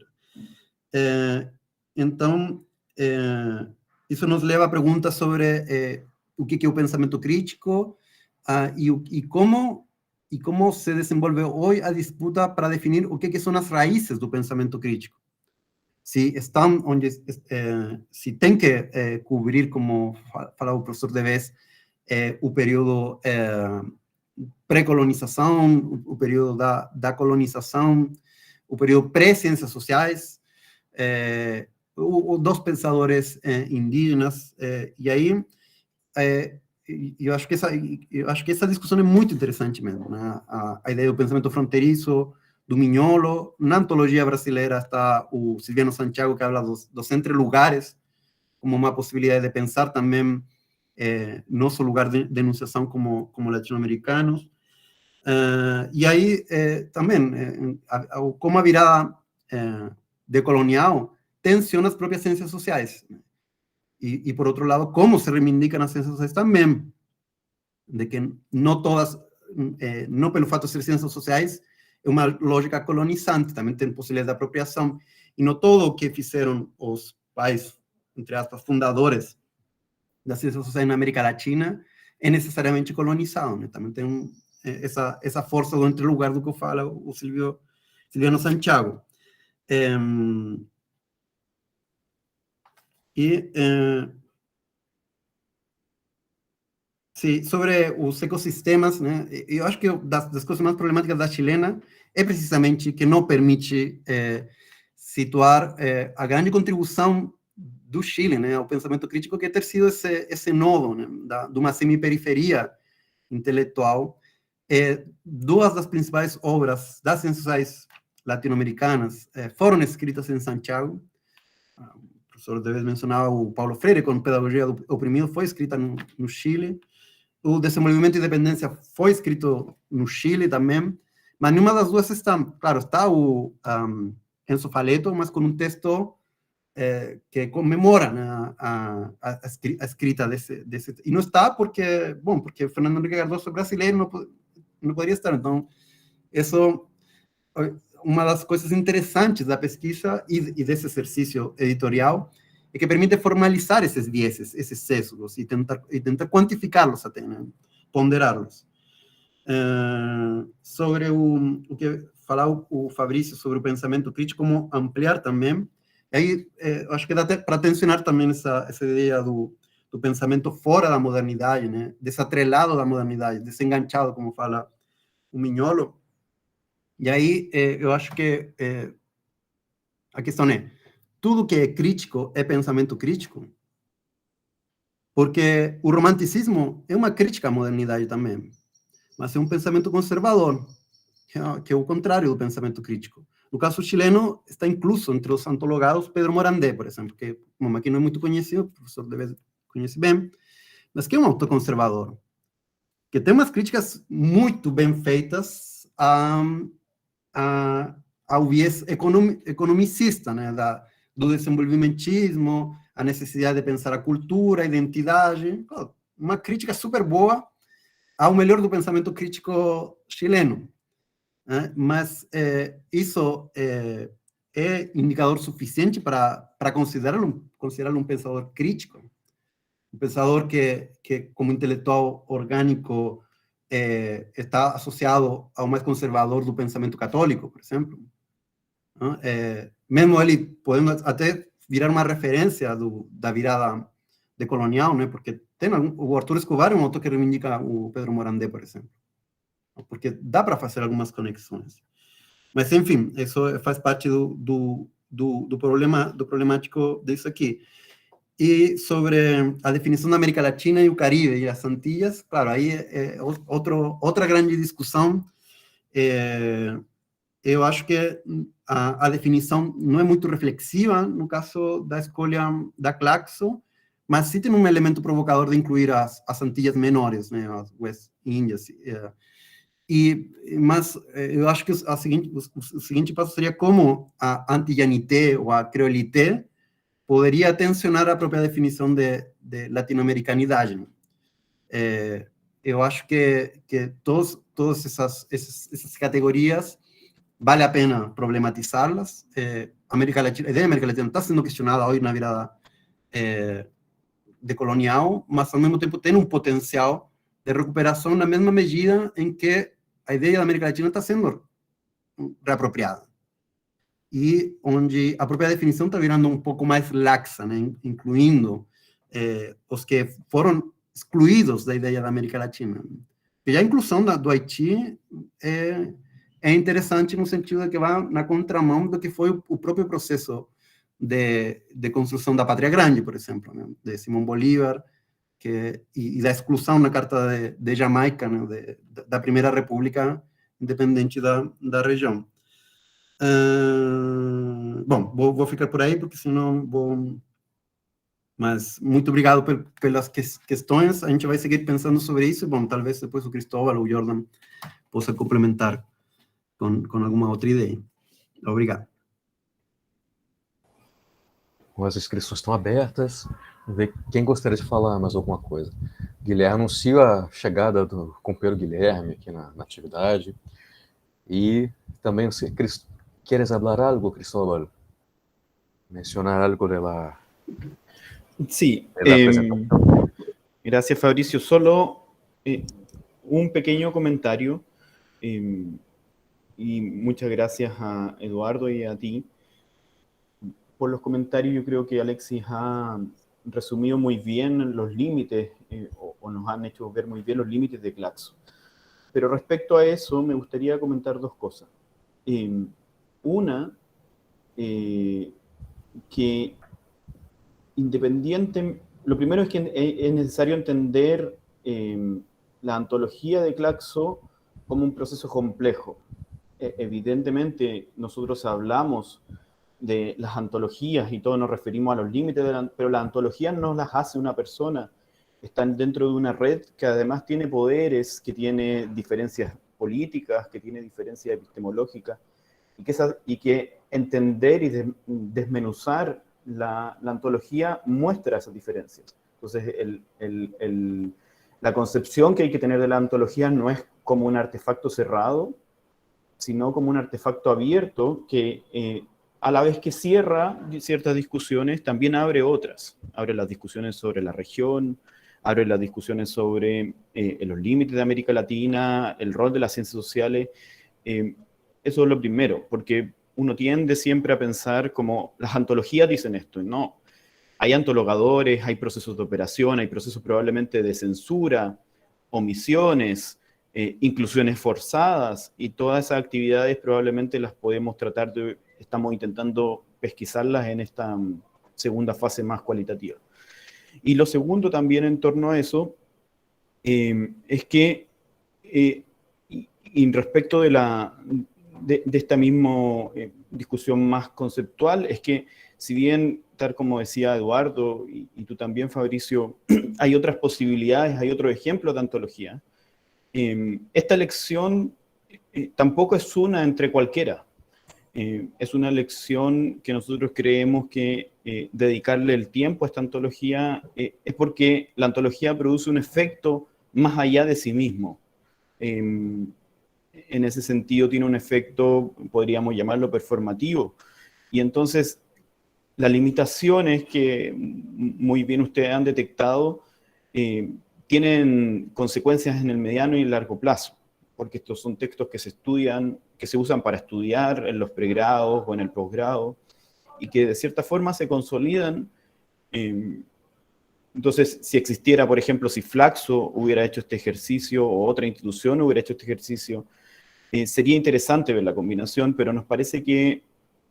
Então, isso nos leva a perguntas sobre o que é o pensamento crítico e como se desenvolve hoje a disputa para definir o que são as raízes do pensamento crítico. Se estão onde se tem que cobrir, como falava o professor Deves, o período pré-colonização, o período da colonização, o período pré-ciências sociais, dos pensadores indígenas, e aí eu acho que essa discussão é muito interessante mesmo, né? A ideia do pensamento fronteiriço, do Mignolo. Na antologia brasileira está o Silviano Santiago, que habla dos entre-lugares, como uma possibilidade de pensar também nosso lugar de enunciação como latino-americanos. E aí, também, como a virada decolonial tensiona as próprias ciências sociais. E, por outro lado, como se reivindicam as ciências sociais também, de que não todas, não pelo fato de ser ciências sociais, é uma lógica colonizante, também tem possibilidade de apropriação, e não todo o que fizeram os pais, entre aspas, fundadores das ciências sociais na América Latina é necessariamente colonizado, né? Também tem essa força do entre-lugar do que fala o Silviano Santiago. Sim, sobre os ecossistemas, né? Eu acho que das coisas mais problemáticas da chilena é precisamente que não permite situar a grande contribuição do Chile, né, ao pensamento crítico, que é ter sido esse nodo, né, de uma semiperiferia intelectual. Duas das principais obras das ciências sociais latino-americanas foram escritas em Santiago. O professor Deves mencionava o Paulo Freire, com Pedagogia do Oprimido, foi escrita no Chile. O Desenvolvimento e Independência foi escrito no Chile também, mas nenhuma das duas está, claro, está o Enzo Faleto, mas com um texto que comemora, né, a escrita desse, e não está porque Fernando Henrique Cardoso é brasileiro, não poderia estar. Então, isso é uma das coisas interessantes da pesquisa e desse exercício editorial, é que permite formalizar esses vieses, esses sesgos, e tentar quantificá-los até, né? Ponderá-los. Sobre o que falou o Fabrício sobre o pensamento crítico, como ampliar também, e aí acho que dá para tensionar também essa ideia do pensamento fora da modernidade, né? Desatrelado da modernidade, desenganchado, como fala o Mignolo. E aí eu acho que a questão é, tudo que é crítico é pensamento crítico? Porque o romanticismo é uma crítica à modernidade também, mas é um pensamento conservador, que é o contrário do pensamento crítico. No caso chileno, está incluso entre os antologados Pedro Morandé, por exemplo, que como aqui não é muito conhecido, o professor deve conhecer bem, mas que é um autor conservador, que tem umas críticas muito bem feitas ao viés economicista, né, do desenvolvimentismo, a necessidade de pensar a cultura, a identidade, uma crítica super boa ao melhor do pensamento crítico chileno. Né? Mas isso é indicador suficiente para considerá-lo um pensador crítico, um pensador que como intelectual orgânico, está associado ao mais conservador do pensamento católico, por exemplo. Mesmo ele podendo até virar uma referência da virada decolonial, né? Porque tem o Arthur Escobar é um autor que reivindica o Pedro Morandé, por exemplo. Porque dá para fazer algumas conexões. Mas, enfim, isso faz parte do problemático disso aqui. E sobre a definição da América Latina e o Caribe e as Antillas, claro, aí é outra grande discussão. Eu acho que a definição não é muito reflexiva no caso da escolha da Claxo, mas sim tem um elemento provocador de incluir as Antillas menores, né, as West Indies. Mas eu acho que o seguinte passo seria como a antillanité ou a creolité poderia tensionar a própria definição de latino-americanidade. Eu acho que todas essas categorias vale a pena problematizá-las. A ideia da América Latina está sendo questionada hoje na virada decolonial, mas ao mesmo tempo tem um potencial de recuperação na mesma medida em que a ideia da América Latina está sendo reapropriada. E onde a própria definição está virando um pouco mais laxa, né? Incluindo os que foram excluídos da ideia da América Latina. E a inclusão do Haiti é interessante no sentido de que vai na contramão do que foi o próprio processo de construção da Pátria Grande, por exemplo, né? De Simão Bolívar, e da exclusão na Carta de Jamaica, né? Da Primeira República Independente da região. Bom, vou ficar por aí, porque senão vou... Mas muito obrigado pelas questões, a gente vai seguir pensando sobre isso, bom, talvez depois o Cristóbal ou o Jordan possa complementar com alguma outra ideia. Obrigado. As inscrições estão abertas. Vamos ver quem gostaria de falar mais alguma coisa. Guilherme, anuncio a chegada do companheiro Guilherme aqui na atividade. E também, ¿quieres hablar algo, Cristóbal? Mencionar algo de la... Sí, gracias Fabricio. Solo un pequeño comentario y muchas gracias a Eduardo y a ti por los comentarios. Yo creo que Alexis ha resumido muy bien los límites o nos han hecho ver muy bien los límites de Claxo. Pero respecto a eso me gustaría comentar dos cosas. Una, que lo primero es que es necesario entender la antología de Claxo como un proceso complejo. Evidentemente, nosotros hablamos de las antologías y todos nos referimos a los límites, pero las antologías no las hace una persona, están dentro de una red que además tiene poderes, que tiene diferencias políticas, que tiene diferencias epistemológicas, y que entender y desmenuzar la antología muestra esas diferencias. Entonces, la concepción que hay que tener de la antología no es como un artefacto cerrado, sino como un artefacto abierto que a la vez que cierra ciertas discusiones, también abre otras. Abre las discusiones sobre la región, abre las discusiones sobre los límites de América Latina, el rol de las ciencias sociales. Eso es lo primero, porque uno tiende siempre a pensar como las antologías dicen esto, y no. Hay antologadores, hay procesos de operación, hay procesos probablemente de censura, omisiones, inclusiones forzadas, y todas esas actividades probablemente las podemos tratar estamos intentando pesquisarlas en esta segunda fase más cualitativa. Y lo segundo también en torno a eso es que, y respecto de esta misma discusión más conceptual, es que si bien, tal como decía Eduardo, y tú también, Fabricio, hay otras posibilidades, hay otros ejemplos de antología, esta elección tampoco es una entre cualquiera. Es una elección que nosotros creemos que dedicarle el tiempo a esta antología es porque la antología produce un efecto más allá de sí mismo. En ese sentido tiene un efecto, podríamos llamarlo performativo. Y entonces las limitaciones que muy bien ustedes han detectado tienen consecuencias en el mediano y el largo plazo, porque estos son textos que se estudian, que se usan para estudiar en los pregrados o en el posgrado, y que de cierta forma se consolidan. Entonces, si existiera, por ejemplo, si Flaxo hubiera hecho este ejercicio, o otra institución hubiera hecho este ejercicio, sería interesante ver la combinación, pero nos parece que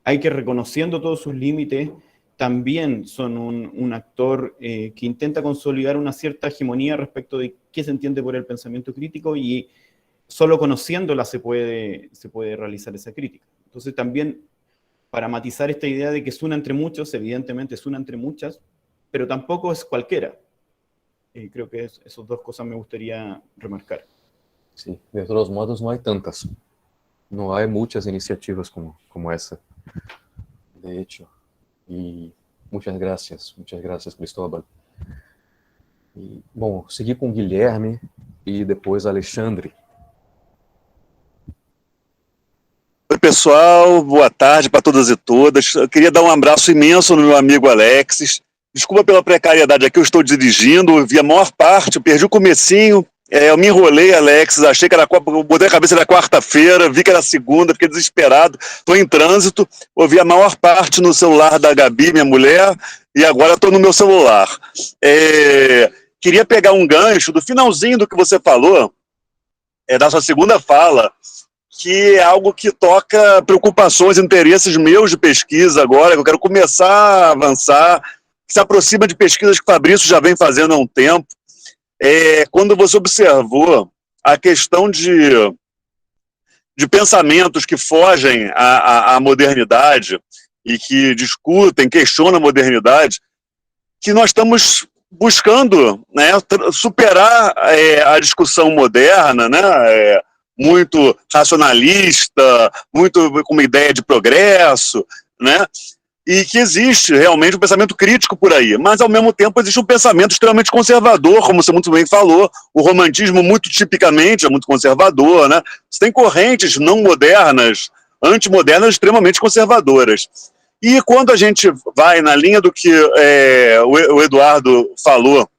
hay que, reconociendo todos sus límites, también son un actor que intenta consolidar una cierta hegemonía respecto de qué se entiende por el pensamiento crítico, y solo conociéndola se puede realizar esa crítica. Entonces también, para matizar esta idea de que es una entre muchos, evidentemente es una entre muchas, pero tampoco es cualquiera. Creo que esas dos cosas me gustaría remarcar. Sí, de todos modos no hay tantas. No hay muchas iniciativas como esa, de hecho. E muitas graças, Cristóbal. E, bom, seguir com Guilherme e depois Alexandre. Oi, pessoal, boa tarde para todas e todas. Eu queria dar um abraço imenso no meu amigo Alexis. Desculpa pela precariedade aqui, eu estou dirigindo, eu vi a maior parte, eu perdi o comecinho. Eu me enrolei, Alexis, achei que era, botei a cabeça na quarta-feira, vi que era segunda, fiquei desesperado, estou em trânsito, ouvi a maior parte no celular da Gabi, minha mulher, e agora estou no meu celular. Queria pegar um gancho do finalzinho do que você falou, da sua segunda fala, que é algo que toca preocupações, interesses meus de pesquisa agora, que eu quero começar a avançar, que se aproxima de pesquisas que o Fabrício já vem fazendo há um tempo. Quando você observou a questão de pensamentos que fogem à modernidade e que discutem, questionam a modernidade, que nós estamos buscando, né, superar a discussão moderna, né, muito racionalista, muito com uma ideia de progresso, né, e que existe realmente um pensamento crítico por aí, mas ao mesmo tempo existe um pensamento extremamente conservador, como você muito bem falou, o romantismo muito tipicamente é muito conservador, né? Você tem correntes não modernas, antimodernas, extremamente conservadoras. E quando a gente vai na linha do que o Eduardo falou,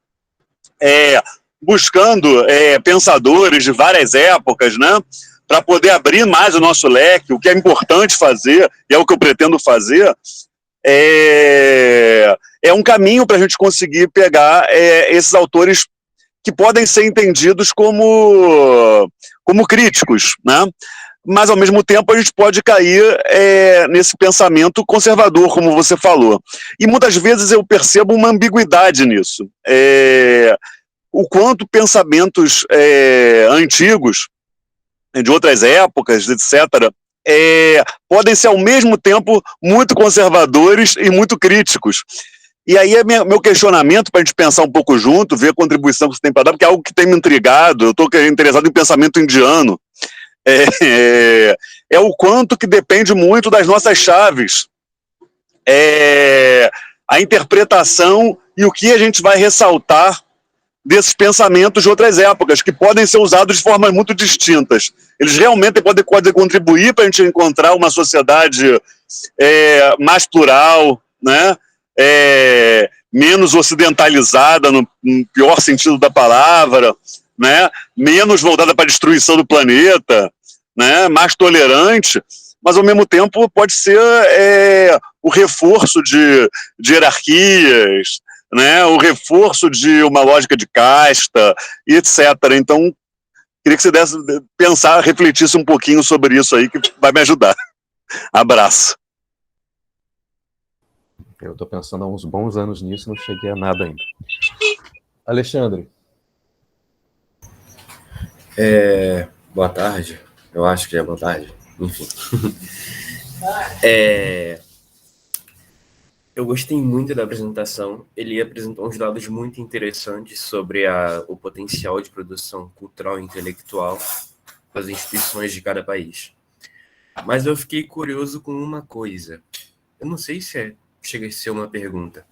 buscando pensadores de várias épocas, né, para poder abrir mais o nosso leque, o que é importante fazer, e é o que eu pretendo fazer, é um caminho para a gente conseguir pegar esses autores que podem ser entendidos como críticos, né? Mas, ao mesmo tempo, a gente pode cair nesse pensamento conservador, como você falou. E, muitas vezes, eu percebo uma ambiguidade nisso. O quanto pensamentos antigos, de outras épocas, etc., podem ser, ao mesmo tempo, muito conservadores e muito críticos. E aí é meu questionamento para a gente pensar um pouco junto, ver a contribuição que você tem para dar, porque é algo que tem me intrigado, eu estou interessado em pensamento indiano. O quanto que depende muito das nossas chaves. A interpretação e o que a gente vai ressaltar desses pensamentos de outras épocas, que podem ser usados de formas muito distintas. Eles realmente podem contribuir para a gente encontrar uma sociedade mais plural, né? Menos ocidentalizada, no pior sentido da palavra, né? Menos voltada para a destruição do planeta, né? Mais tolerante, mas ao mesmo tempo pode ser o reforço de hierarquias, né, o reforço de uma lógica de casta, e etc. Então, queria que você refletisse um pouquinho sobre isso aí, que vai me ajudar. Abraço. Eu estou pensando há uns bons anos nisso e não cheguei a nada ainda. Alexandre. Boa tarde. Eu acho que é boa tarde. Enfim. Eu gostei muito da apresentação. Ele apresentou uns dados muito interessantes sobre o potencial de produção cultural e intelectual das instituições de cada país. Mas eu fiquei curioso com uma coisa. Eu não sei se chega a ser uma pergunta,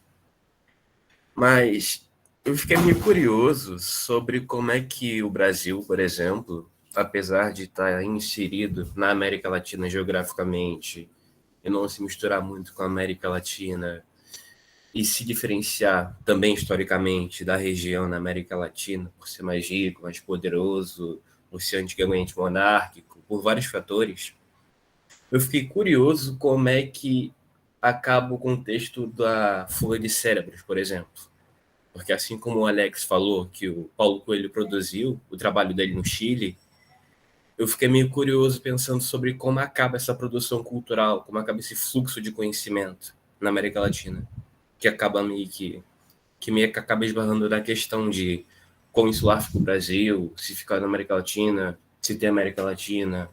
mas eu fiquei meio curioso sobre como é que o Brasil, por exemplo, apesar de estar inserido na América Latina geograficamente e não se misturar muito com a América Latina e se diferenciar também historicamente da região na América Latina por ser mais rico, mais poderoso, por ser antigamente monárquico, por vários fatores, eu fiquei curioso como é que acaba o contexto da fuga de cérebros, por exemplo. Porque assim como o Alex falou que o Paulo Coelho produziu o trabalho dele no Chile, eu fiquei meio curioso pensando sobre como acaba essa produção cultural, como acaba esse fluxo de conhecimento na América Latina, que acaba meio que acaba esbarrando na questão de quão insular fica o Brasil, se ficar na América Latina, se tem América Latina,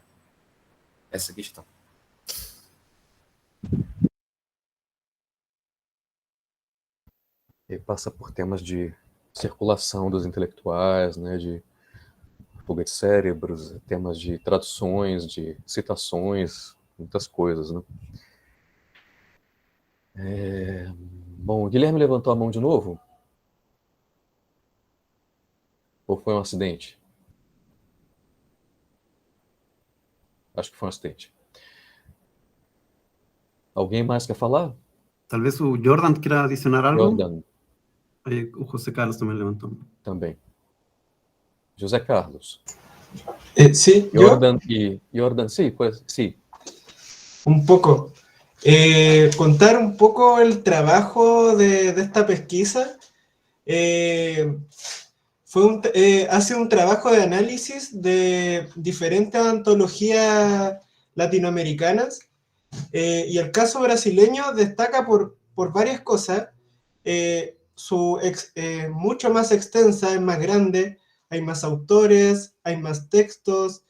essa questão. E passa por temas de circulação dos intelectuais, né, de fuga de cérebros, temas de traduções, de citações, muitas coisas, né? Bom, o Guilherme levantou a mão de novo? Ou foi um acidente? Acho que foi um acidente. Alguém mais quer falar? Talvez o Jordan quiera adicionar algo. Jordan. O José Carlos también levantó. Também. José Carlos. Sí, Jordan y Jordan, sí, pues sí. Un poco. Contar un poco el trabajo de esta pesquisa. Ha sido un trabajo de análisis de diferentes antologías latinoamericanas. Y el caso brasileño destaca por varias cosas. Mucho más extensa, es más grande, hay más autores, hay más textos.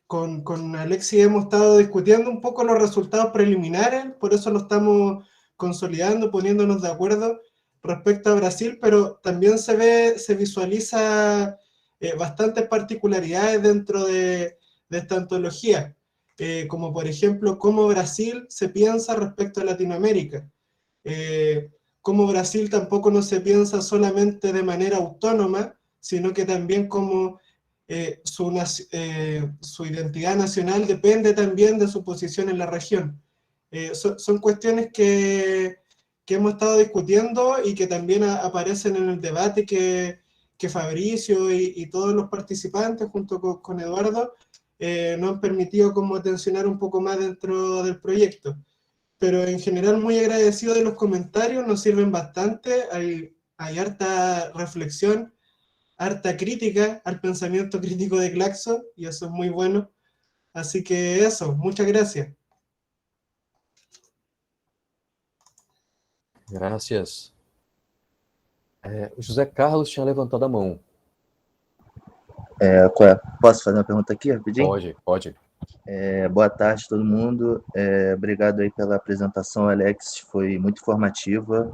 Con Alexis hemos estado discutiendo un poco los resultados preliminares, por eso lo estamos consolidando, poniéndonos de acuerdo respecto a Brasil, pero también se visualiza bastantes particularidades dentro de esta antología, como por ejemplo cómo Brasil se piensa respecto a Latinoamérica. Cómo Brasil tampoco no se piensa solamente de manera autónoma, sino que también como su identidad nacional depende también de su posición en la región. Son cuestiones que hemos estado discutiendo y que también aparecen en el debate que Fabricio y todos los participantes junto con Eduardo nos han permitido como tensionar un poco más dentro del proyecto. Pero en general muy agradecido de los comentarios, nos sirven bastante, hay harta reflexión, harta crítica al pensamiento crítico de Claxo, y eso es muy bueno. Así que eso, muchas gracias. Gracias. O José Carlos tinha levantado a mão. Posso fazer uma pergunta aqui, rapidinho? Pode. Boa tarde, todo mundo. Obrigado aí pela apresentação, Alex, foi muito informativa.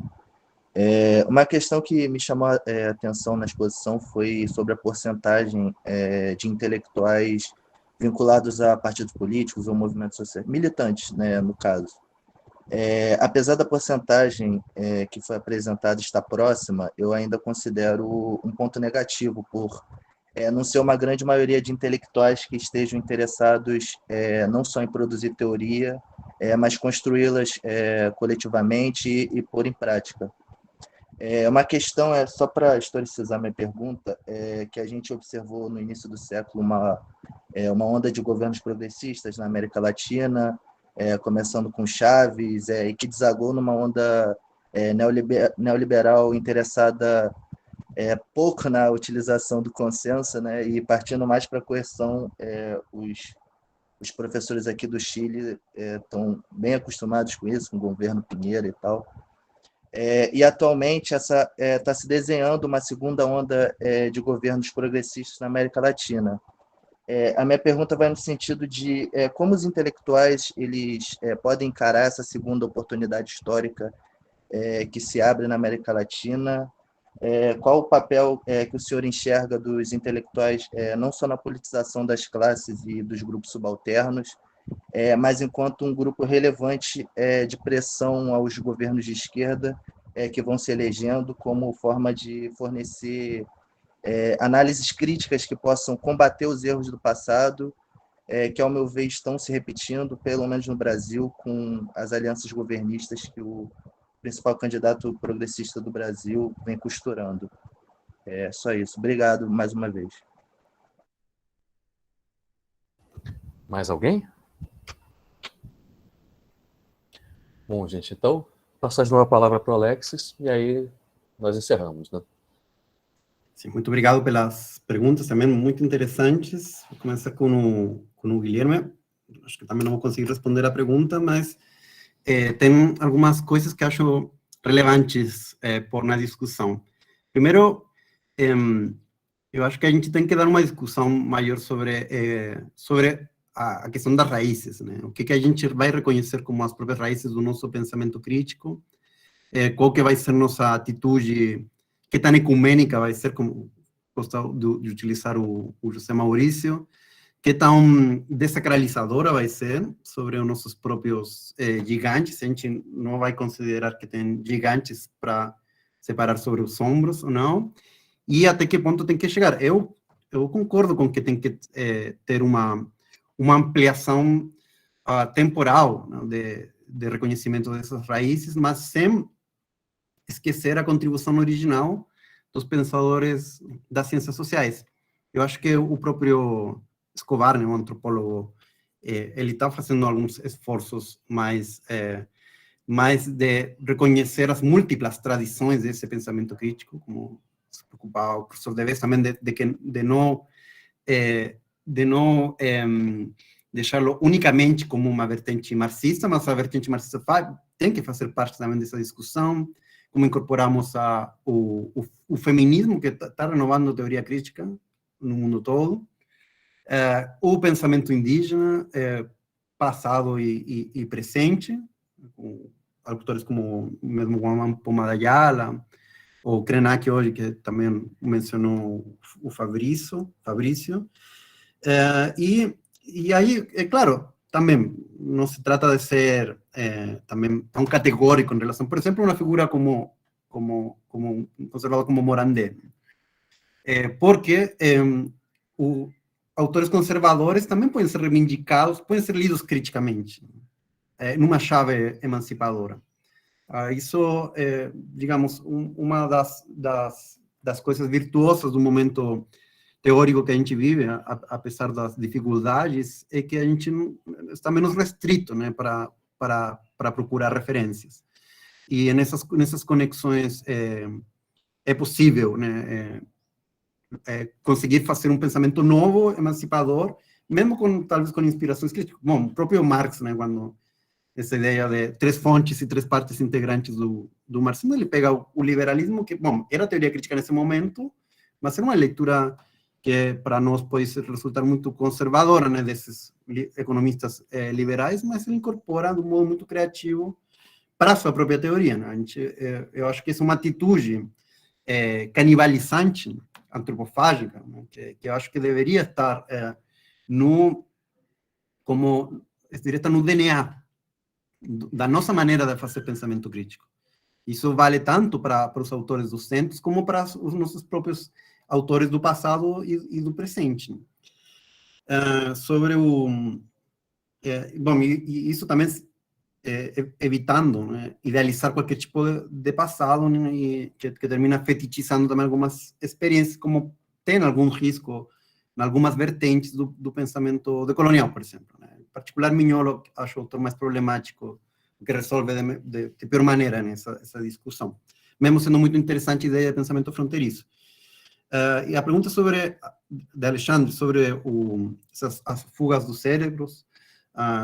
Uma questão que me chamou a atenção na exposição foi sobre a porcentagem de intelectuais vinculados a partidos políticos ou movimentos sociais, militantes, né, no caso. Apesar da porcentagem que foi apresentada estar próxima, eu ainda considero um ponto negativo por não ser uma grande maioria de intelectuais que estejam interessados não só em produzir teoria, mas construí-las coletivamente e pôr em prática. Uma questão, só para historicizar minha pergunta, que a gente observou no início do século uma onda de governos progressistas na América Latina, começando com Chaves, e que desagou numa onda neoliberal interessada pouco na utilização do consenso, né, e partindo mais para a coerção, os os professores aqui do Chile estão bem acostumados com isso, com o governo Pinheira e tal. E atualmente está se desenhando uma segunda onda de governos progressistas na América Latina. A minha pergunta vai no sentido de como os intelectuais eles podem encarar essa segunda oportunidade histórica que se abre na América Latina. Qual o papel que o senhor enxerga dos intelectuais, não só na politização das classes e dos grupos subalternos, mas enquanto um grupo relevante de pressão aos governos de esquerda que vão se elegendo como forma de fornecer análises críticas que possam combater os erros do passado, que, ao meu ver, estão se repetindo, pelo menos no Brasil, com as alianças governistas que o principal candidato progressista do Brasil vem costurando. Só isso. Obrigado mais uma vez. Mais alguém? Bom, gente, então, passar de novo a palavra para o Alexis e aí nós encerramos, né? Sim, muito obrigado pelas perguntas, também muito interessantes. Vou começar com o Guilherme. Acho que também não vou conseguir responder a pergunta, mas tem algumas coisas que acho relevantes por na discussão. Primeiro, eu acho que a gente tem que dar uma discussão maior sobre a questão das raízes, né? O que a gente vai reconhecer como as próprias raízes do nosso pensamento crítico, qual que vai ser nossa atitude, que tão ecumênica vai ser, como gostou de utilizar o José Maurício, que tão desacralizadora vai ser sobre os nossos próprios gigantes. A gente não vai considerar que tem gigantes para separar sobre os ombros ou não, e até que ponto tem que chegar. Eu concordo com que tem que ter uma ampliação temporal, né, de reconhecimento dessas raízes, mas sem esquecer a contribuição original dos pensadores das ciências sociais. Eu acho que o próprio Escobar, né, um antropólogo, ele está fazendo alguns esforços mais de reconhecer as múltiplas tradições desse pensamento crítico, como se preocupava o professor Deves também, de não deixá-lo unicamente como uma vertente marxista, mas a vertente marxista tem que fazer parte também dessa discussão, como incorporamos o feminismo, que está renovando a teoria crítica no mundo todo, o pensamento indígena, passado e presente, com autores como mesmo Juan Pomadayala, ou Krenak hoje, que também mencionou o Fabrício. E aí, é claro, também não se trata de ser também tão categórico em relação, por exemplo, uma figura como um conservador como Morandé, porque autores conservadores também podem ser reivindicados, podem ser lidos criticamente, numa chave emancipadora. Isso é, digamos, uma das coisas virtuosas do momento teórico que a gente vive, apesar das dificuldades, é que a gente está menos restrito, né, para procurar referências. E nessas conexões é possível, né, conseguir fazer um pensamento novo, emancipador, mesmo talvez com inspirações críticas. Bom, o próprio Marx, né, quando essa ideia de 3 fontes e 3 partes integrantes do marxismo, ele pega o liberalismo, que, bom, era teoria crítica nesse momento, mas era uma leitura que para nós pode resultar muito conservadora, né, desses economistas liberais, mas ele incorpora de um modo muito criativo para a sua própria teoria, né? Eu acho que essa é uma atitude canibalizante, antropofágica, né, que eu acho que deveria estar como está no DNA da nossa maneira de fazer pensamento crítico. Isso vale tanto para os autores dos centros como para os nossos próprios autores do passado e do presente. Sobre bom, e isso também evitando, né, idealizar qualquer tipo de passado, né, e que termina fetichizando também algumas experiências, como tem algum risco em algumas vertentes do pensamento decolonial, por exemplo, né? Em particular, Mignolo, acho o autor mais problemático, que resolve de pior maneira essa discussão, mesmo sendo muito interessante a ideia de pensamento fronteiriço. E a pergunta de Alexandre sobre as fugas dos cérebros,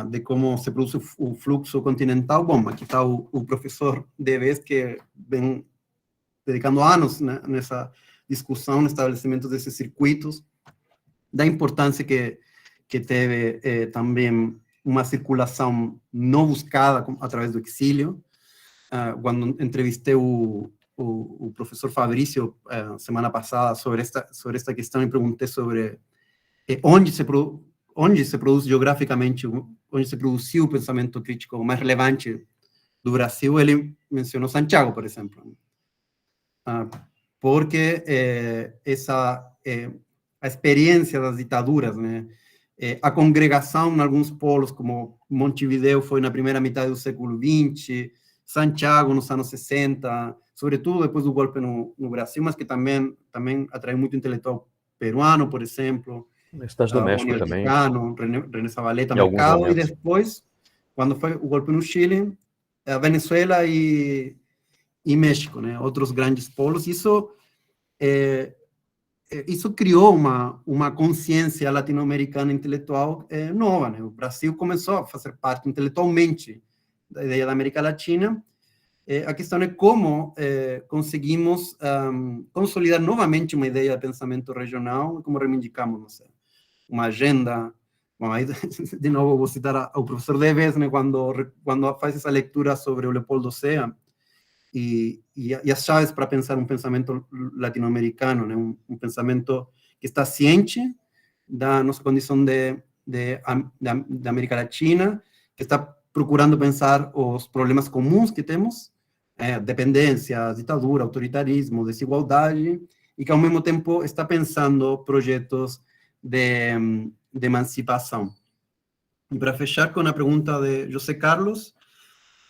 de como se produz o fluxo continental. Bom, aqui está o professor Deves, que vem dedicando anos, né, nessa discussão, no estabelecimento desses circuitos, da importância que teve também uma circulação não buscada através do exílio. Quando entrevistei o professor Fabrício semana passada sobre esta questão, e perguntei sobre onde se produz geograficamente, onde se produziu o pensamento crítico mais relevante do Brasil, ele mencionou Santiago, por exemplo. Porque a experiência das ditaduras, né, a congregação em alguns polos, como Montevideo foi na primeira metade do século XX, Santiago nos anos 60, sobretudo depois do golpe no Brasil, mas que também atraiu muito intelectual peruano, por exemplo, Universidade do México também, René Zavaleta, em alguns Mercado, e momentos. depois, quando foi o golpe no Chile, a Venezuela e México, né, outros grandes polos. Isso criou uma consciência latino-americana intelectual nova, né? O Brasil começou a fazer parte intelectualmente da ideia da América Latina. A questão é como conseguimos consolidar novamente uma ideia de pensamento regional, como reivindicamos, não sei, uma agenda. Bom, aí, de novo, vou citar ao professor Deves, né, quando faz essa leitura sobre o Leopoldo Sea, e as chaves para pensar um pensamento latino-americano, né? Um pensamento que está ciente da nossa condição de América Latina, que está procurando pensar os problemas comuns que temos, dependência, ditadura, autoritarismo, desigualdade, e que ao mesmo tempo está pensando projetos de emancipação. E para fechar com a pergunta de José Carlos,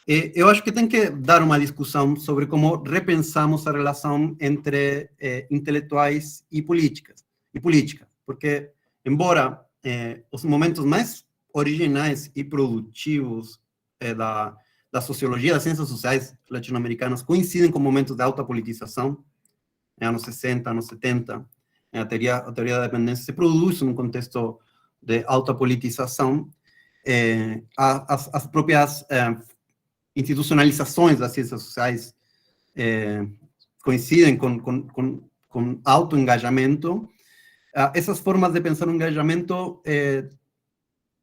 eu acho que tem que dar uma discussão sobre como repensamos a relação entre intelectuais e política, porque, embora os momentos mais originais e produtivos da sociologia, das ciências sociais latino-americanas coincidem com momentos de alta politização, anos 60, anos 70, a teoria da dependência se produz num contexto de alta politização, as próprias institucionalizações das ciências sociais coincidem com alto engajamento. Essas formas de pensar o engajamento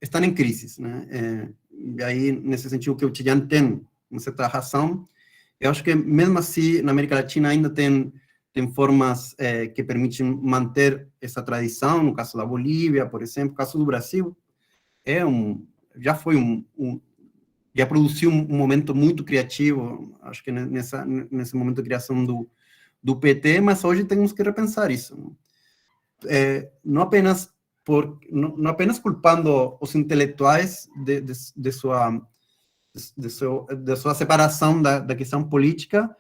estão em crise, né? E aí, nesse sentido, que o Chillán tem uma certa razão. Eu acho que, mesmo assim, na América Latina ainda tem formas que permitem manter essa tradição. No caso da Bolívia, por exemplo, no caso do Brasil, já produziu um momento muito criativo, acho que nesse momento de criação do PT, mas hoje temos que repensar isso. Não apenas culpando os intelectuais de sua separação da questão política,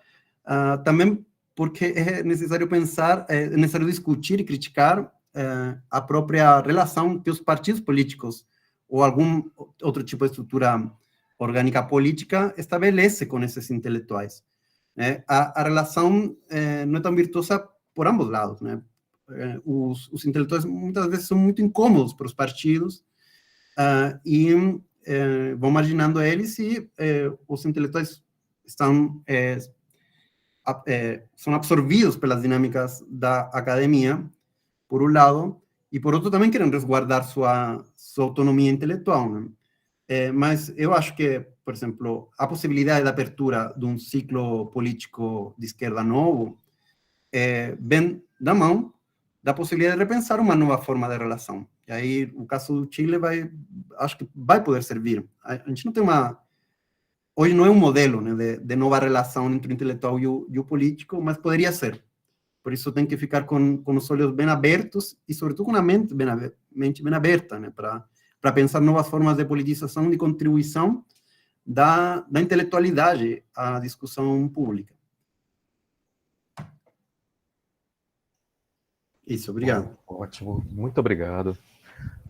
também porque é necessário pensar, é necessário discutir e criticar a própria relação que os partidos políticos ou algum outro tipo de estrutura orgânica política estabelece com esses intelectuais. A relação não é tão virtuosa por ambos lados, né? Os intelectuais muitas vezes são muito incômodos para os partidos e vão marginando eles, e os intelectuais são absorvidos pelas dinâmicas da academia, por um lado, e por outro também querem resguardar sua autonomia intelectual, né? Mas eu acho que, por exemplo, a possibilidade de abertura de um ciclo político de esquerda novo vem da mão da possibilidade de repensar uma nova forma de relação. E aí, o caso do Chile acho que vai poder servir. A gente não tem hoje não é um modelo, né, de nova relação entre o intelectual e o político, mas poderia ser. Por isso tem que ficar com os olhos bem abertos e, sobretudo, com a mente bem aberta, né, para pensar novas formas de politização, de contribuição da intelectualidade à discussão pública. Isso, obrigado. Bom, ótimo, muito obrigado.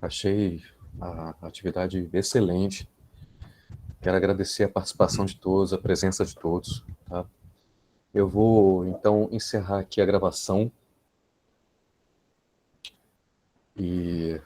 Achei a atividade excelente. Quero agradecer a participação de todos, a presença de todos. Tá? Eu vou, então, encerrar aqui a gravação. E